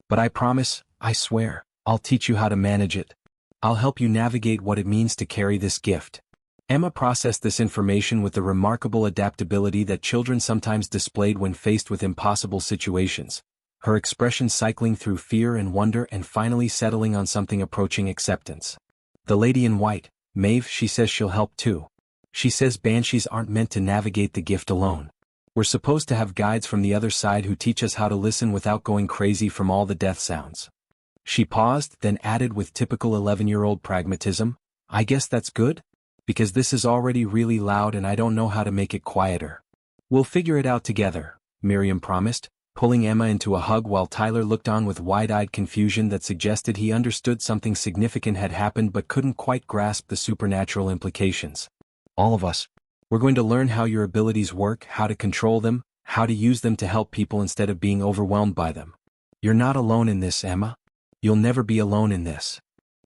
But I promise, I swear, I'll teach you how to manage it. I'll help you navigate what it means to carry this gift. Emma processed this information with the remarkable adaptability that children sometimes displayed when faced with impossible situations, her expression cycling through fear and wonder and finally settling on something approaching acceptance. The lady in white, Maeve, she says she'll help too. She says banshees aren't meant to navigate the gift alone. We're supposed to have guides from the other side who teach us how to listen without going crazy from all the death sounds. She paused, then added with typical 11-year-old pragmatism, I guess that's good? Because this is already really loud and I don't know how to make it quieter. We'll figure it out together, Miriam promised, pulling Emma into a hug while Tyler looked on with wide-eyed confusion that suggested he understood something significant had happened but couldn't quite grasp the supernatural implications. All of us. We're going to learn how your abilities work, how to control them, how to use them to help people instead of being overwhelmed by them. You're not alone in this, Emma. You'll never be alone in this.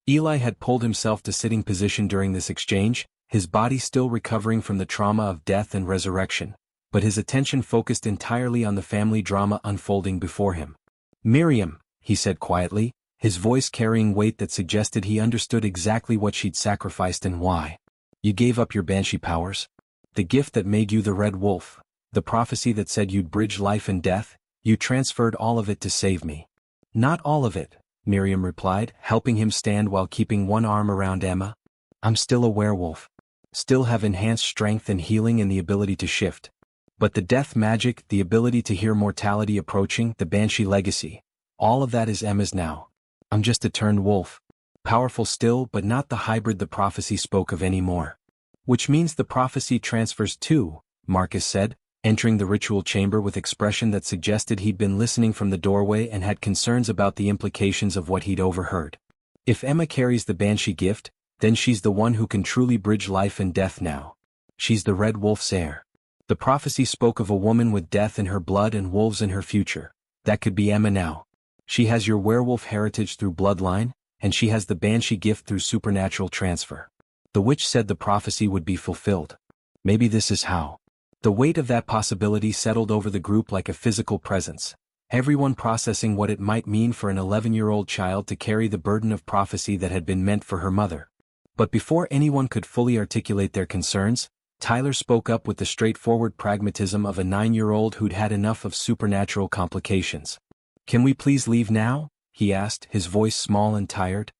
Eli had pulled himself to sitting position during this exchange, his body still recovering from the trauma of death and resurrection, but his attention focused entirely on the family drama unfolding before him. Miriam, he said quietly, his voice carrying weight that suggested he understood exactly what she'd sacrificed and why. You gave up your banshee powers. The gift that made you the Red Wolf, the prophecy that said you'd bridge life and death, you transferred all of it to save me. Not all of it, Miriam replied, helping him stand while keeping one arm around Emma. I'm still a werewolf. Still have enhanced strength and healing and the ability to shift. But the death magic, the ability to hear mortality approaching, the banshee legacy, all of that is Emma's now. I'm just a turned wolf. Powerful still, but not the hybrid the prophecy spoke of anymore. Which means the prophecy transfers too, Marcus said, entering the ritual chamber with expression that suggested he'd been listening from the doorway and had concerns about the implications of what he'd overheard. If Emma carries the banshee gift, then she's the one who can truly bridge life and death now. She's the Red Wolf's heir. The prophecy spoke of a woman with death in her blood and wolves in her future. That could be Emma now. She has your werewolf heritage through bloodline, and she has the banshee gift through supernatural transfer. The witch said the prophecy would be fulfilled. Maybe this is how. The weight of that possibility settled over the group like a physical presence, everyone processing what it might mean for an 11-year-old child to carry the burden of prophecy that had been meant for her mother. But before anyone could fully articulate their concerns, Tyler spoke up with the straightforward pragmatism of a 9-year-old who'd had enough of supernatural complications. Can we please leave now? He asked, his voice small and tired.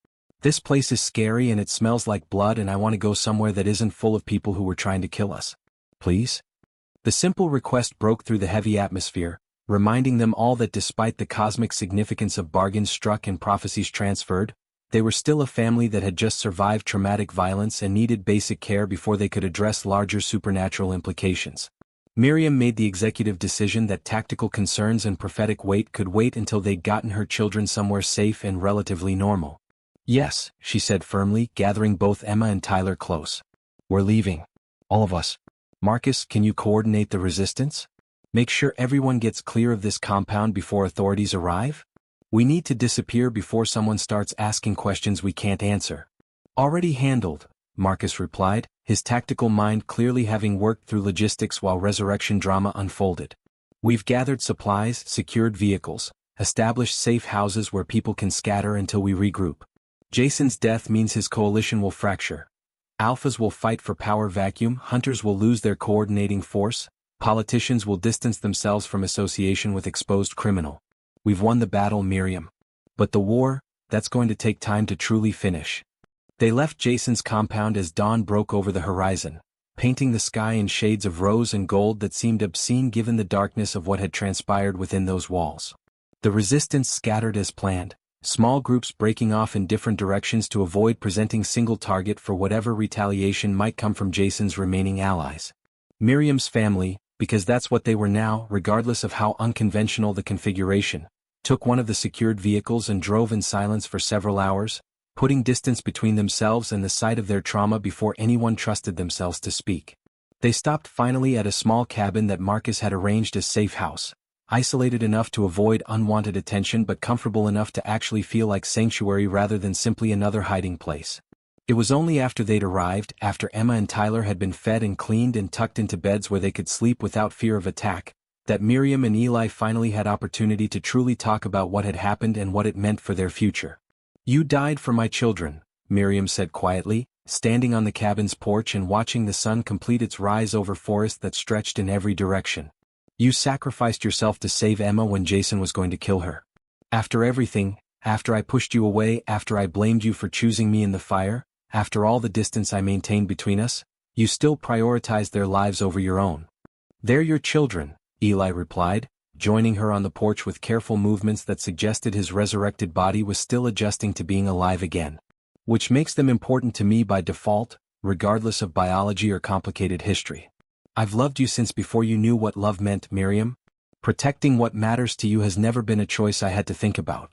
This place is scary and it smells like blood and I want to go somewhere that isn't full of people who were trying to kill us. Please? The simple request broke through the heavy atmosphere, reminding them all that despite the cosmic significance of bargains struck and prophecies transferred, they were still a family that had just survived traumatic violence and needed basic care before they could address larger supernatural implications. Miriam made the executive decision that tactical concerns and prophetic weight could wait until they'd gotten her children somewhere safe and relatively normal. Yes, she said firmly, gathering both Emma and Tyler close. We're leaving. All of us. Marcus, can you coordinate the resistance? Make sure everyone gets clear of this compound before authorities arrive? We need to disappear before someone starts asking questions we can't answer. Already handled, Marcus replied, his tactical mind clearly having worked through logistics while resurrection drama unfolded. We've gathered supplies, secured vehicles, established safe houses where people can scatter until we regroup. Jason's death means his coalition will fracture. Alphas will fight for power vacuum, hunters will lose their coordinating force, politicians will distance themselves from association with exposed criminal. We've won the battle, Miriam. But the war, that's going to take time to truly finish. They left Jason's compound as dawn broke over the horizon, painting the sky in shades of rose and gold that seemed obscene given the darkness of what had transpired within those walls. The resistance scattered as planned, small groups breaking off in different directions to avoid presenting single target for whatever retaliation might come from Jason's remaining allies. Miriam's family, because that's what they were now, regardless of how unconventional the configuration, took one of the secured vehicles and drove in silence for several hours, putting distance between themselves and the site of their trauma before anyone trusted themselves to speak. They stopped finally at a small cabin that Marcus had arranged as safe house, isolated enough to avoid unwanted attention but comfortable enough to actually feel like sanctuary rather than simply another hiding place. It was only after they'd arrived, after Emma and Tyler had been fed and cleaned and tucked into beds where they could sleep without fear of attack, that Miriam and Eli finally had opportunity to truly talk about what had happened and what it meant for their future. "You died for my children," Miriam said quietly, standing on the cabin's porch and watching the sun complete its rise over forest that stretched in every direction. "You sacrificed yourself to save Emma when Jason was going to kill her. After everything, after I pushed you away, after I blamed you for choosing me in the fire, after all the distance I maintained between us, you still prioritized their lives over your own." "They're your children," Eli replied, joining her on the porch with careful movements that suggested his resurrected body was still adjusting to being alive again. "Which makes them important to me by default, regardless of biology or complicated history. I've loved you since before you knew what love meant, Miriam. Protecting what matters to you has never been a choice I had to think about.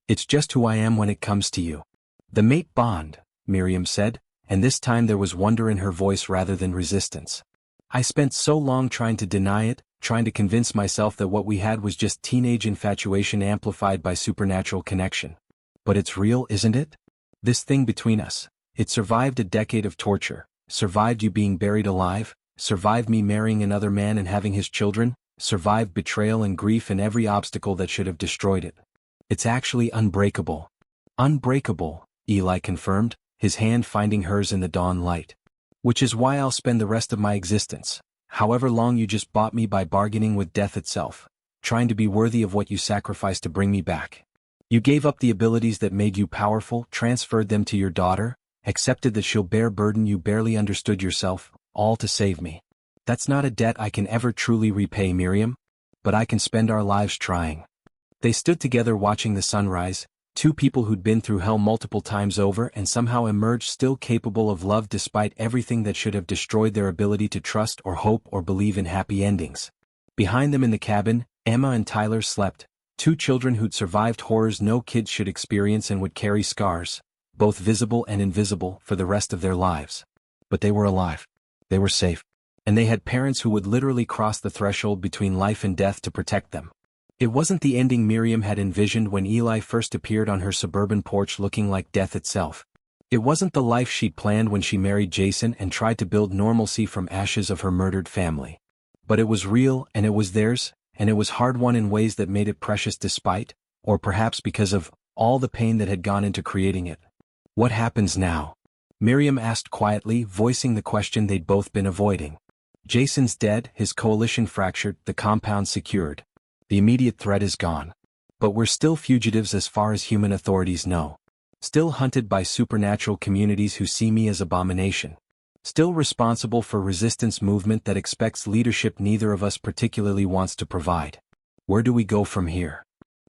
It's just who I am when it comes to you." "The mate bond," Miriam said, and this time there was wonder in her voice rather than resistance. "I spent so long trying to deny it, trying to convince myself that what we had was just teenage infatuation amplified by supernatural connection. But it's real, isn't it? This thing between us. It survived a decade of torture, survived you being buried alive, survived me marrying another man and having his children, survived betrayal and grief and every obstacle that should have destroyed it. It's actually unbreakable." "Unbreakable," Eli confirmed, his hand finding hers in the dawn light. "Which is why I'll spend the rest of my existence, however long you just bought me by bargaining with death itself, trying to be worthy of what you sacrificed to bring me back. You gave up the abilities that made you powerful, transferred them to your daughter, accepted that she'll bear burden you barely understood yourself, all to save me. That's not a debt I can ever truly repay, Miriam, but I can spend our lives trying." They stood together watching the sunrise, two people who'd been through hell multiple times over and somehow emerged still capable of love despite everything that should have destroyed their ability to trust or hope or believe in happy endings. Behind them in the cabin, Emma and Tyler slept, two children who'd survived horrors no kids should experience and would carry scars, both visible and invisible, for the rest of their lives. But they were alive. They were safe. And they had parents who would literally cross the threshold between life and death to protect them. It wasn't the ending Miriam had envisioned when Eli first appeared on her suburban porch looking like death itself. It wasn't the life she'd planned when she married Jason and tried to build normalcy from ashes of her murdered family. But it was real, and it was theirs, and it was hard-won in ways that made it precious despite, or perhaps because of, all the pain that had gone into creating it. "What happens now?" Miriam asked quietly, voicing the question they'd both been avoiding. "Jason's dead, his coalition fractured, the compound secured. The immediate threat is gone. But we're still fugitives as far as human authorities know. Still hunted by supernatural communities who see me as abomination. Still responsible for resistance movement that expects leadership neither of us particularly wants to provide. Where do we go from here?"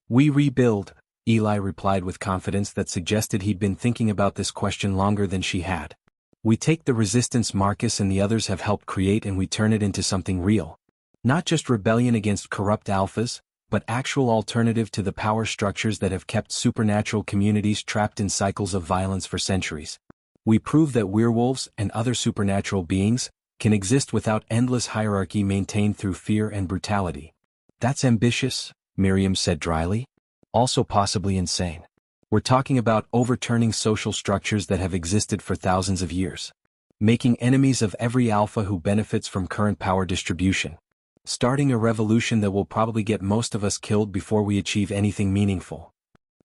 "We rebuild," Eli replied with confidence that suggested he'd been thinking about this question longer than she had. "We take the resistance Marcus and the others have helped create and we turn it into something real. Not just rebellion against corrupt alphas, but actual alternative to the power structures that have kept supernatural communities trapped in cycles of violence for centuries. We prove that werewolves and other supernatural beings can exist without endless hierarchy maintained through fear and brutality." "That's ambitious," Miriam said dryly. "Also possibly insane. We're talking about overturning social structures that have existed for thousands of years. Making enemies of every alpha who benefits from current power distribution. Starting a revolution that will probably get most of us killed before we achieve anything meaningful."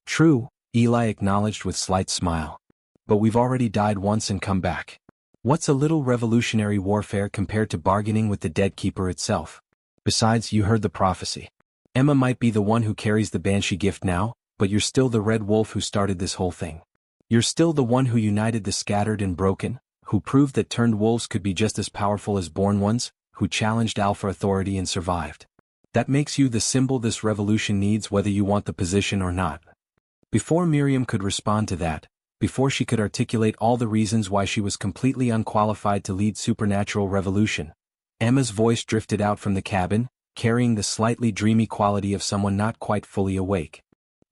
"True," Eli acknowledged with slight smile. "But we've already died once and come back. What's a little revolutionary warfare compared to bargaining with the dead keeper itself? Besides, you heard the prophecy. Emma might be the one who carries the banshee gift now, but you're still the red wolf who started this whole thing. You're still the one who united the scattered and broken, who proved that turned wolves could be just as powerful as born ones, who challenged alpha authority and survived. That makes you the symbol this revolution needs whether you want the position or not." Before Miriam could respond to that, before she could articulate all the reasons why she was completely unqualified to lead supernatural revolution, Emma's voice drifted out from the cabin, carrying the slightly dreamy quality of someone not quite fully awake.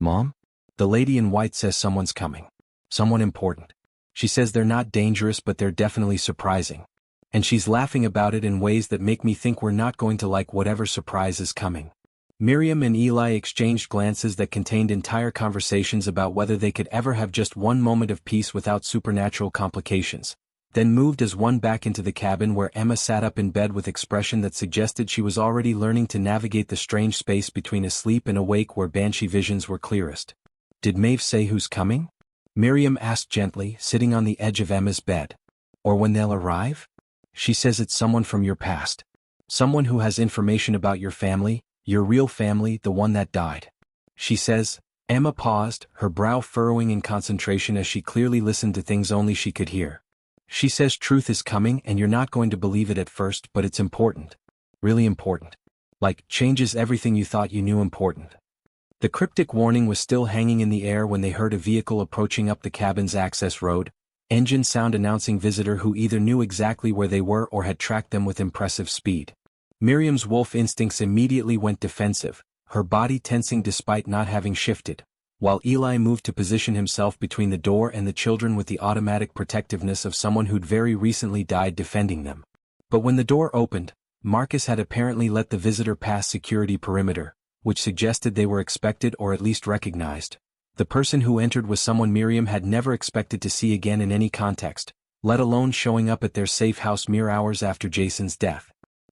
Mom? The lady in white says someone's coming. Someone important. She says they're not dangerous but they're definitely surprising. And she's laughing about it in ways that make me think we're not going to like whatever surprise is coming. Miriam and Eli exchanged glances that contained entire conversations about whether they could ever have just one moment of peace without supernatural complications, then moved as one back into the cabin where Emma sat up in bed with expression that suggested she was already learning to navigate the strange space between asleep and awake where banshee visions were clearest. Did Maeve say who's coming? Miriam asked gently, sitting on the edge of Emma's bed. Or when they'll arrive? She says it's someone from your past. Someone who has information about your family, your real family, the one that died. She says. Emma paused, her brow furrowing in concentration as she clearly listened to things only she could hear. She says truth is coming and you're not going to believe it at first, but it's important. Really important. Like, changes everything you thought you knew important. The cryptic warning was still hanging in the air when they heard a vehicle approaching up the cabin's access road, engine sound announcing visitor who either knew exactly where they were or had tracked them with impressive speed. Miriam's wolf instincts immediately went defensive, her body tensing despite not having shifted, while Eli moved to position himself between the door and the children with the automatic protectiveness of someone who'd very recently died defending them. But when the door opened, Marcus had apparently let the visitor pass security perimeter, which suggested they were expected or at least recognized. The person who entered was someone Miriam had never expected to see again in any context, let alone showing up at their safe house mere hours after Jason's death.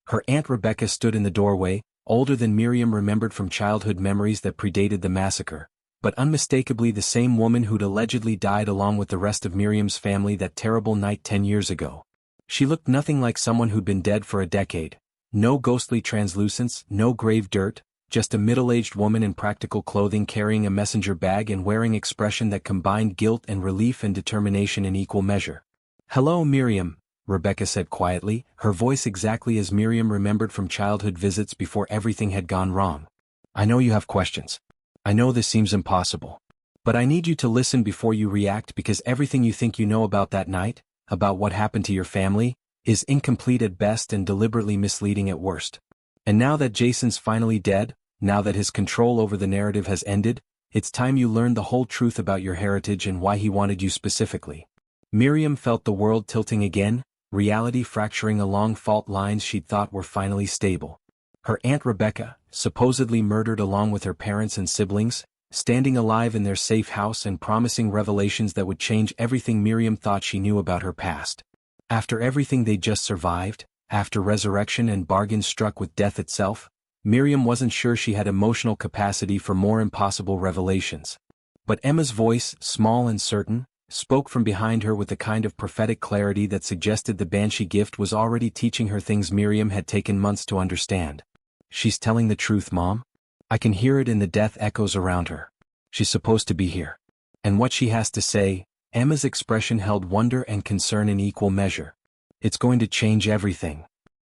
Her Aunt Rebecca stood in the doorway, older than Miriam remembered from childhood memories that predated the massacre, but unmistakably the same woman who'd allegedly died along with the rest of Miriam's family that terrible night 10 years ago. She looked nothing like someone who'd been dead for a decade. No ghostly translucence, no grave dirt, just a middle-aged woman in practical clothing carrying a messenger bag and wearing expression that combined guilt and relief and determination in equal measure. "Hello, Miriam," Rebecca said quietly, her voice exactly as Miriam remembered from childhood visits before everything had gone wrong. "I know you have questions. I know this seems impossible. But I need you to listen before you react because everything you think you know about that night, about what happened to your family, is incomplete at best and deliberately misleading at worst. And now that Jason's finally dead, now that his control over the narrative has ended, it's time you learn the whole truth about your heritage and why he wanted you specifically." Miriam felt the world tilting again, reality fracturing along fault lines she'd thought were finally stable. Her Aunt Rebecca, supposedly murdered along with her parents and siblings, standing alive in their safe house and promising revelations that would change everything Miriam thought she knew about her past. After everything they'd just survived, after resurrection and bargains struck with death itself, Miriam wasn't sure she had emotional capacity for more impossible revelations. But Emma's voice, small and certain, spoke from behind her with the kind of prophetic clarity that suggested the banshee gift was already teaching her things Miriam had taken months to understand. "She's telling the truth, Mom. I can hear it in the death echoes around her. She's supposed to be here. And what she has to say," Emma's expression held wonder and concern in equal measure. "It's going to change everything."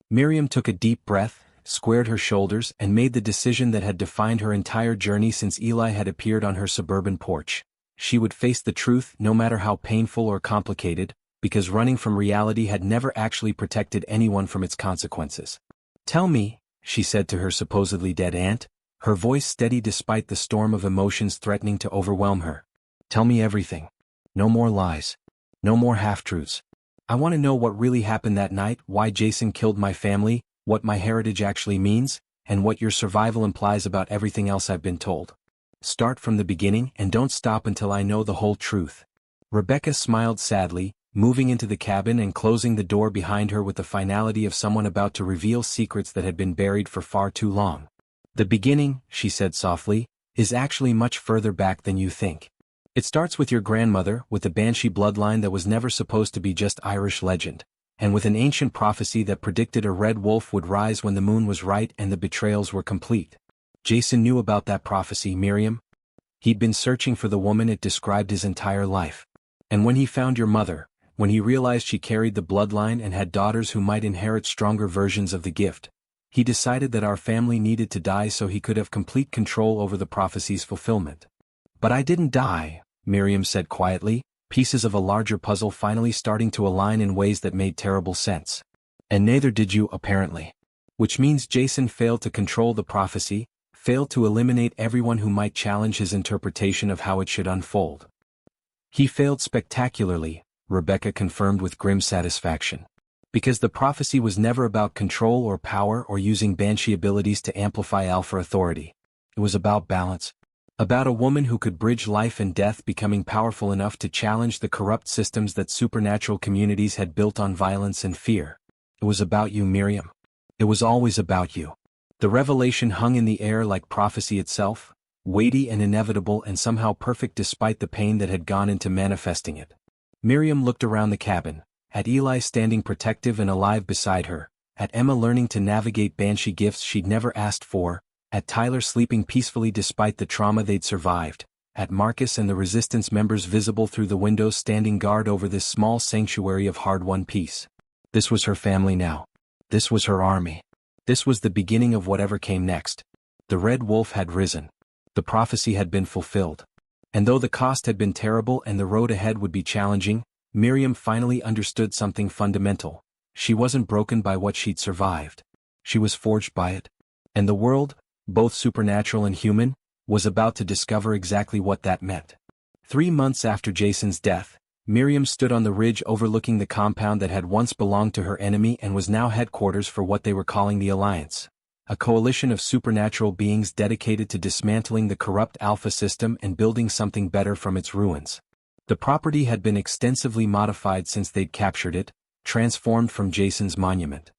Miriam took a deep breath, squared her shoulders and made the decision that had defined her entire journey since Eli had appeared on her suburban porch. She would face the truth no matter how painful or complicated, because running from reality had never actually protected anyone from its consequences. "Tell me," she said to her supposedly dead aunt, her voice steady despite the storm of emotions threatening to overwhelm her. "Tell me everything. No more lies. No more half-truths. I want to know what really happened that night, why Jason killed my family, what my heritage actually means, and what your survival implies about everything else I've been told. Start from the beginning and don't stop until I know the whole truth." Rebecca smiled sadly, moving into the cabin and closing the door behind her with the finality of someone about to reveal secrets that had been buried for far too long. "The beginning," she said softly, "is actually much further back than you think. It starts with your grandmother, with the banshee bloodline that was never supposed to be just Irish legend, and with an ancient prophecy that predicted a red wolf would rise when the moon was right and the betrayals were complete. Jason knew about that prophecy, Miriam. He'd been searching for the woman it described his entire life. And when he found your mother, when he realized she carried the bloodline and had daughters who might inherit stronger versions of the gift, he decided that our family needed to die so he could have complete control over the prophecy's fulfillment." "But I didn't die," Miriam said quietly, pieces of a larger puzzle finally starting to align in ways that made terrible sense. And neither did you, apparently. Which means Jason failed to control the prophecy, failed to eliminate everyone who might challenge his interpretation of how it should unfold. He failed spectacularly, Rebecca confirmed with grim satisfaction. Because the prophecy was never about control or power or using banshee abilities to amplify alpha authority. It was about balance. About a woman who could bridge life and death, becoming powerful enough to challenge the corrupt systems that supernatural communities had built on violence and fear. It was about you, Miriam. It was always about you. The revelation hung in the air like prophecy itself, weighty and inevitable and somehow perfect despite the pain that had gone into manifesting it. Miriam looked around the cabin, at Eli standing protective and alive beside her, at Emma learning to navigate banshee gifts she'd never asked for, at Tyler sleeping peacefully despite the trauma they'd survived, at Marcus and the resistance members visible through the windows standing guard over this small sanctuary of hard-won peace. This was her family now. This was her army. This was the beginning of whatever came next. The red wolf had risen. The prophecy had been fulfilled. And though the cost had been terrible and the road ahead would be challenging, Miriam finally understood something fundamental. She wasn't broken by what she'd survived. She was forged by it. And the world, both supernatural and human, was about to discover exactly what that meant. 3 months after Jason's death, Miriam stood on the ridge overlooking the compound that had once belonged to her enemy and was now headquarters for what they were calling the Alliance, a coalition of supernatural beings dedicated to dismantling the corrupt Alpha system and building something better from its ruins. The property had been extensively modified since they'd captured it, transformed from Jason's monument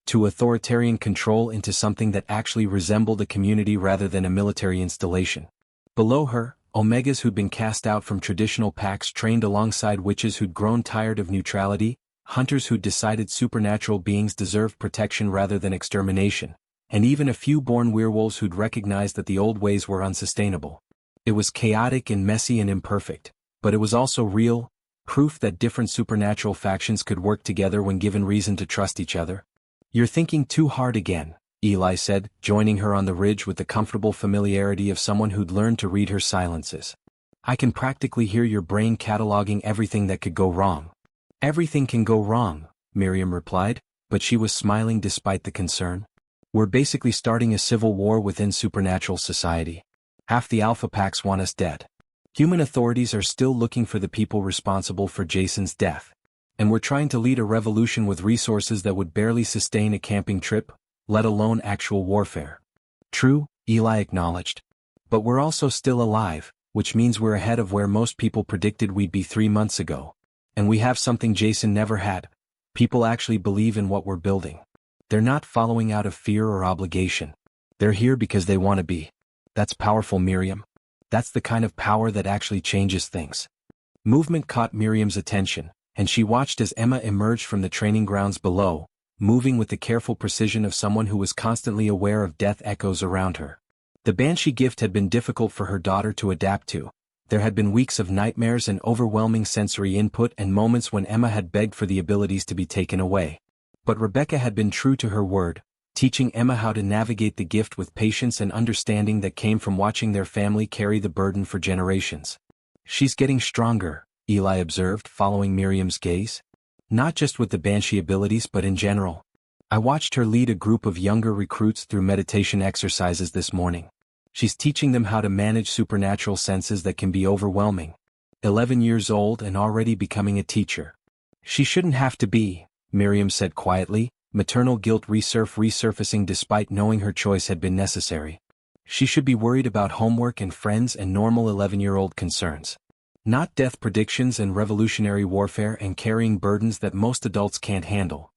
to authoritarian control into something that actually resembled a community rather than a military installation. Below her, Omegas who'd been cast out from traditional packs trained alongside witches who'd grown tired of neutrality, hunters who'd decided supernatural beings deserved protection rather than extermination, and even a few born werewolves who'd recognized that the old ways were unsustainable. It was chaotic and messy and imperfect, but it was also real, proof that different supernatural factions could work together when given reason to trust each other. "You're thinking too hard again," Eli said, joining her on the ridge with the comfortable familiarity of someone who'd learned to read her silences. "I can practically hear your brain cataloging everything that could go wrong." "Everything can go wrong," Miriam replied, but she was smiling despite the concern. "We're basically starting a civil war within supernatural society. Half the Alpha Packs want us dead. Human authorities are still looking for the people responsible for Jason's death. And we're trying to lead a revolution with resources that would barely sustain a camping trip, let alone actual warfare." "True," Eli acknowledged. "But we're also still alive, which means we're ahead of where most people predicted we'd be 3 months ago. And we have something Jason never had. People actually believe in what we're building. They're not following out of fear or obligation. They're here because they want to be. That's powerful, Miriam. That's the kind of power that actually changes things." Movement caught Miriam's attention, and she watched as Emma emerged from the training grounds below, moving with the careful precision of someone who was constantly aware of death echoes around her. The banshee gift had been difficult for her daughter to adapt to. There had been weeks of nightmares and overwhelming sensory input and moments when Emma had begged for the abilities to be taken away. But Rebecca had been true to her word, teaching Emma how to navigate the gift with patience and understanding that came from watching their family carry the burden for generations. "She's getting stronger," Eli observed, following Miriam's gaze. "Not just with the banshee abilities but in general. I watched her lead a group of younger recruits through meditation exercises this morning. She's teaching them how to manage supernatural senses that can be overwhelming. 11 years old and already becoming a teacher." "She shouldn't have to be," Miriam said quietly, maternal guilt resurfacing despite knowing her choice had been necessary. "She should be worried about homework and friends and normal 11-year-old concerns. Not death predictions and revolutionary warfare and carrying burdens that most adults can't handle."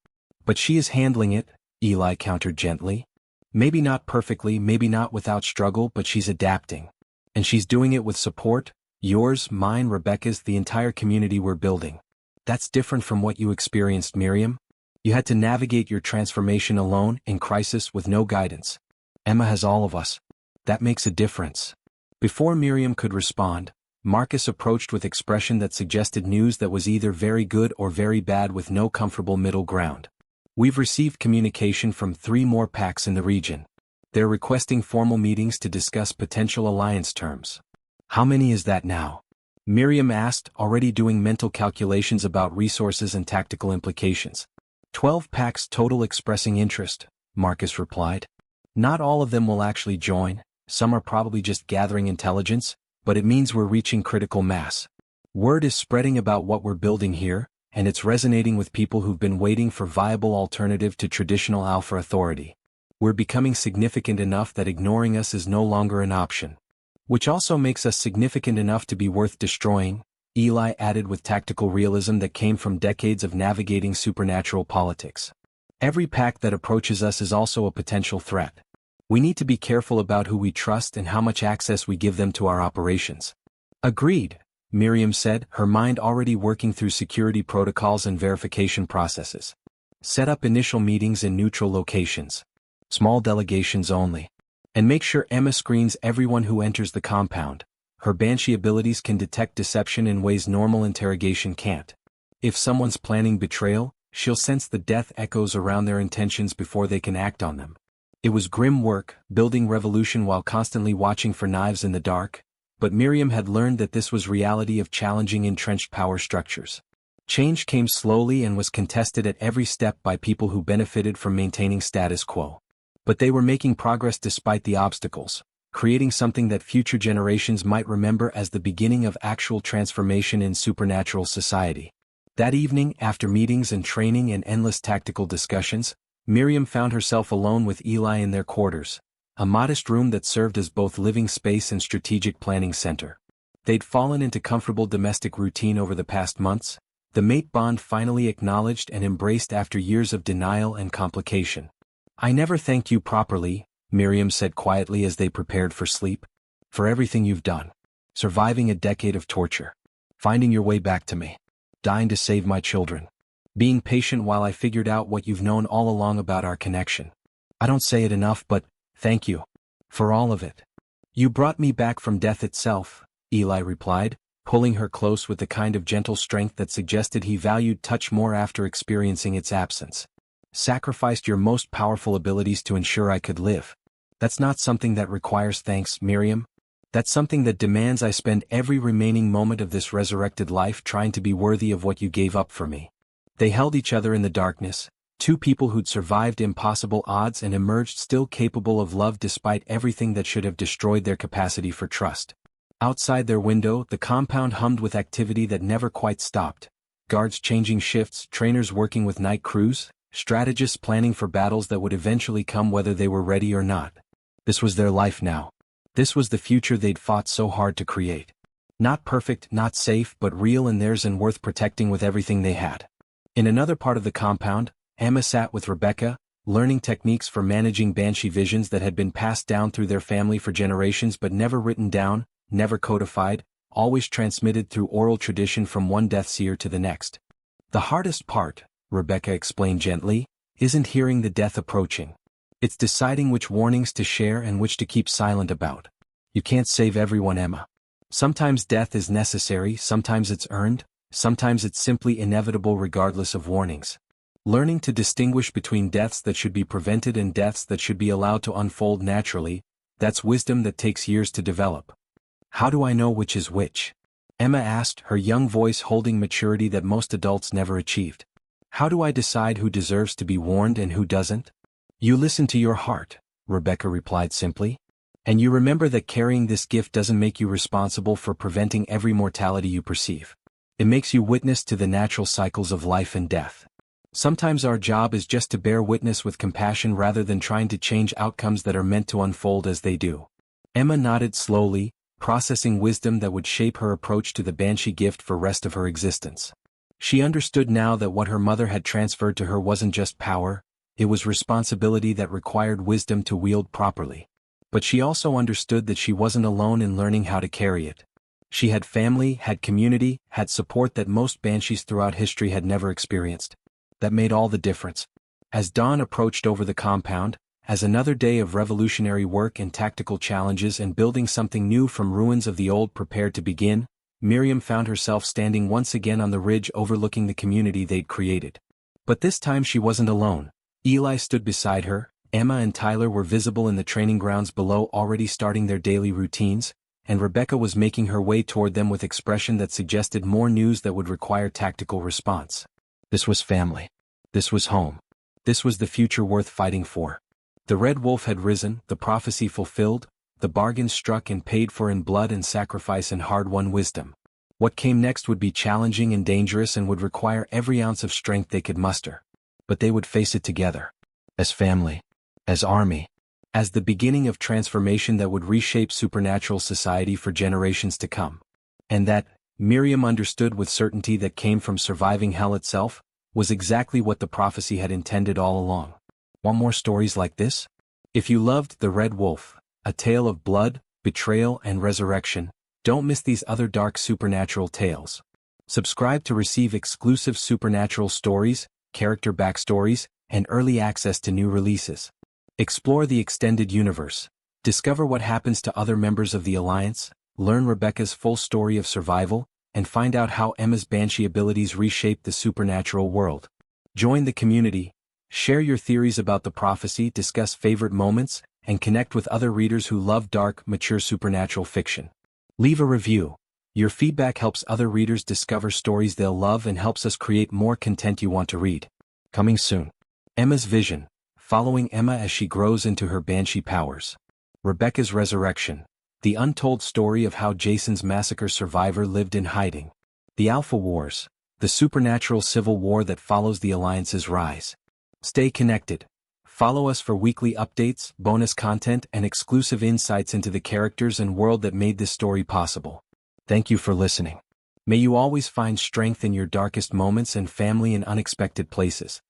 "But she is handling it," Eli countered gently. "Maybe not perfectly, maybe not without struggle, but she's adapting. And she's doing it with support, yours, mine, Rebecca's, the entire community we're building. That's different from what you experienced, Miriam. You had to navigate your transformation alone, in crisis, with no guidance. Emma has all of us. That makes a difference." Before Miriam could respond, Marcus approached with expression that suggested news that was either very good or very bad with no comfortable middle ground. "We've received communication from 3 more packs in the region. They're requesting formal meetings to discuss potential alliance terms." "How many is that now?" Miriam asked, already doing mental calculations about resources and tactical implications. 12 packs total expressing interest, Marcus replied. Not all of them will actually join, some are probably just gathering intelligence, but it means we're reaching critical mass. Word is spreading about what we're building here, and it's resonating with people who've been waiting for viable alternative to traditional alpha authority. We're becoming significant enough that ignoring us is no longer an option. Which also makes us significant enough to be worth destroying, Eli added with tactical realism that came from decades of navigating supernatural politics. Every pack that approaches us is also a potential threat. We need to be careful about who we trust and how much access we give them to our operations. Agreed, Miriam said, her mind already working through security protocols and verification processes. Set up initial meetings in neutral locations. Small delegations only. And make sure Emma screens everyone who enters the compound. Her banshee abilities can detect deception in ways normal interrogation can't. If someone's planning betrayal, she'll sense the death echoes around their intentions before they can act on them. It was grim work, building revolution while constantly watching for knives in the dark, but Miriam had learned that this was reality of challenging entrenched power structures. Change came slowly and was contested at every step by people who benefited from maintaining status quo. But they were making progress despite the obstacles, creating something that future generations might remember as the beginning of actual transformation in supernatural society. That evening, after meetings and training and endless tactical discussions, Miriam found herself alone with Eli in their quarters, a modest room that served as both living space and strategic planning center. They'd fallen into comfortable domestic routine over the past months, the mate bond finally acknowledged and embraced after years of denial and complication. "I never thanked you properly," Miriam said quietly as they prepared for sleep. "For everything you've done. Surviving a decade of torture. Finding your way back to me. Dying to save my children. Being patient while I figured out what you've known all along about our connection. I don't say it enough, but thank you. For all of it. You brought me back from death itself," Eli replied, pulling her close with the kind of gentle strength that suggested he valued touch more after experiencing its absence. "Sacrificed your most powerful abilities to ensure I could live. That's not something that requires thanks, Miriam. That's something that demands I spend every remaining moment of this resurrected life trying to be worthy of what you gave up for me." They held each other in the darkness, two people who'd survived impossible odds and emerged still capable of love despite everything that should have destroyed their capacity for trust. Outside their window, the compound hummed with activity that never quite stopped. Guards changing shifts, trainers working with night crews, strategists planning for battles that would eventually come whether they were ready or not. This was their life now. This was the future they'd fought so hard to create. Not perfect, not safe, but real and theirs and worth protecting with everything they had. In another part of the compound, Emma sat with Rebecca, learning techniques for managing banshee visions that had been passed down through their family for generations but never written down, never codified, always transmitted through oral tradition from one deathseer to the next. "The hardest part," Rebecca explained gently, "isn't hearing the death approaching. It's deciding which warnings to share and which to keep silent about. You can't save everyone, Emma. Sometimes death is necessary, sometimes it's earned, sometimes it's simply inevitable regardless of warnings. Learning to distinguish between deaths that should be prevented and deaths that should be allowed to unfold naturally, that's wisdom that takes years to develop." "How do I know which is which?" Emma asked, her young voice holding maturity that most adults never achieved. "How do I decide who deserves to be warned and who doesn't?" "You listen to your heart," Rebecca replied simply. "And you remember that carrying this gift doesn't make you responsible for preventing every mortality you perceive. It makes you witness to the natural cycles of life and death. Sometimes our job is just to bear witness with compassion rather than trying to change outcomes that are meant to unfold as they do." Emma nodded slowly, processing wisdom that would shape her approach to the banshee gift for rest of her existence. She understood now that what her mother had transferred to her wasn't just power, it was responsibility that required wisdom to wield properly. But she also understood that she wasn't alone in learning how to carry it. She had family, had community, had support that most banshees throughout history had never experienced. That made all the difference. As dawn approached over the compound, as another day of revolutionary work and tactical challenges and building something new from ruins of the old prepared to begin, Miriam found herself standing once again on the ridge overlooking the community they'd created. But this time she wasn't alone. Eli stood beside her, Emma and Tyler were visible in the training grounds below already starting their daily routines, and Rebecca was making her way toward them with expression that suggested more news that would require tactical response. This was family. This was home. This was the future worth fighting for. The red wolf had risen, the prophecy fulfilled, the bargain struck and paid for in blood and sacrifice and hard-won wisdom. What came next would be challenging and dangerous and would require every ounce of strength they could muster. But they would face it together. As family. As army. As the beginning of transformation that would reshape supernatural society for generations to come. And that, Miriam understood with certainty that came from surviving hell itself, was exactly what the prophecy had intended all along. Want more stories like this? If you loved The Red Wolf, a tale of blood, betrayal and resurrection, don't miss these other dark supernatural tales. Subscribe to receive exclusive supernatural stories, character backstories, and early access to new releases. Explore the extended universe. Discover what happens to other members of the Alliance, learn Rebecca's full story of survival, and find out how Emma's banshee abilities reshape the supernatural world. Join the community, share your theories about the prophecy, discuss favorite moments, and connect with other readers who love dark, mature supernatural fiction. Leave a review. Your feedback helps other readers discover stories they'll love and helps us create more content you want to read. Coming soon. Emma's Vision, following Emma as she grows into her banshee powers. Rebecca's Resurrection, the untold story of how Jason's massacre survivor lived in hiding. The Alpha Wars, the supernatural civil war that follows the Alliance's rise. Stay connected. Follow us for weekly updates, bonus content, and exclusive insights into the characters and world that made this story possible. Thank you for listening. May you always find strength in your darkest moments and family in unexpected places.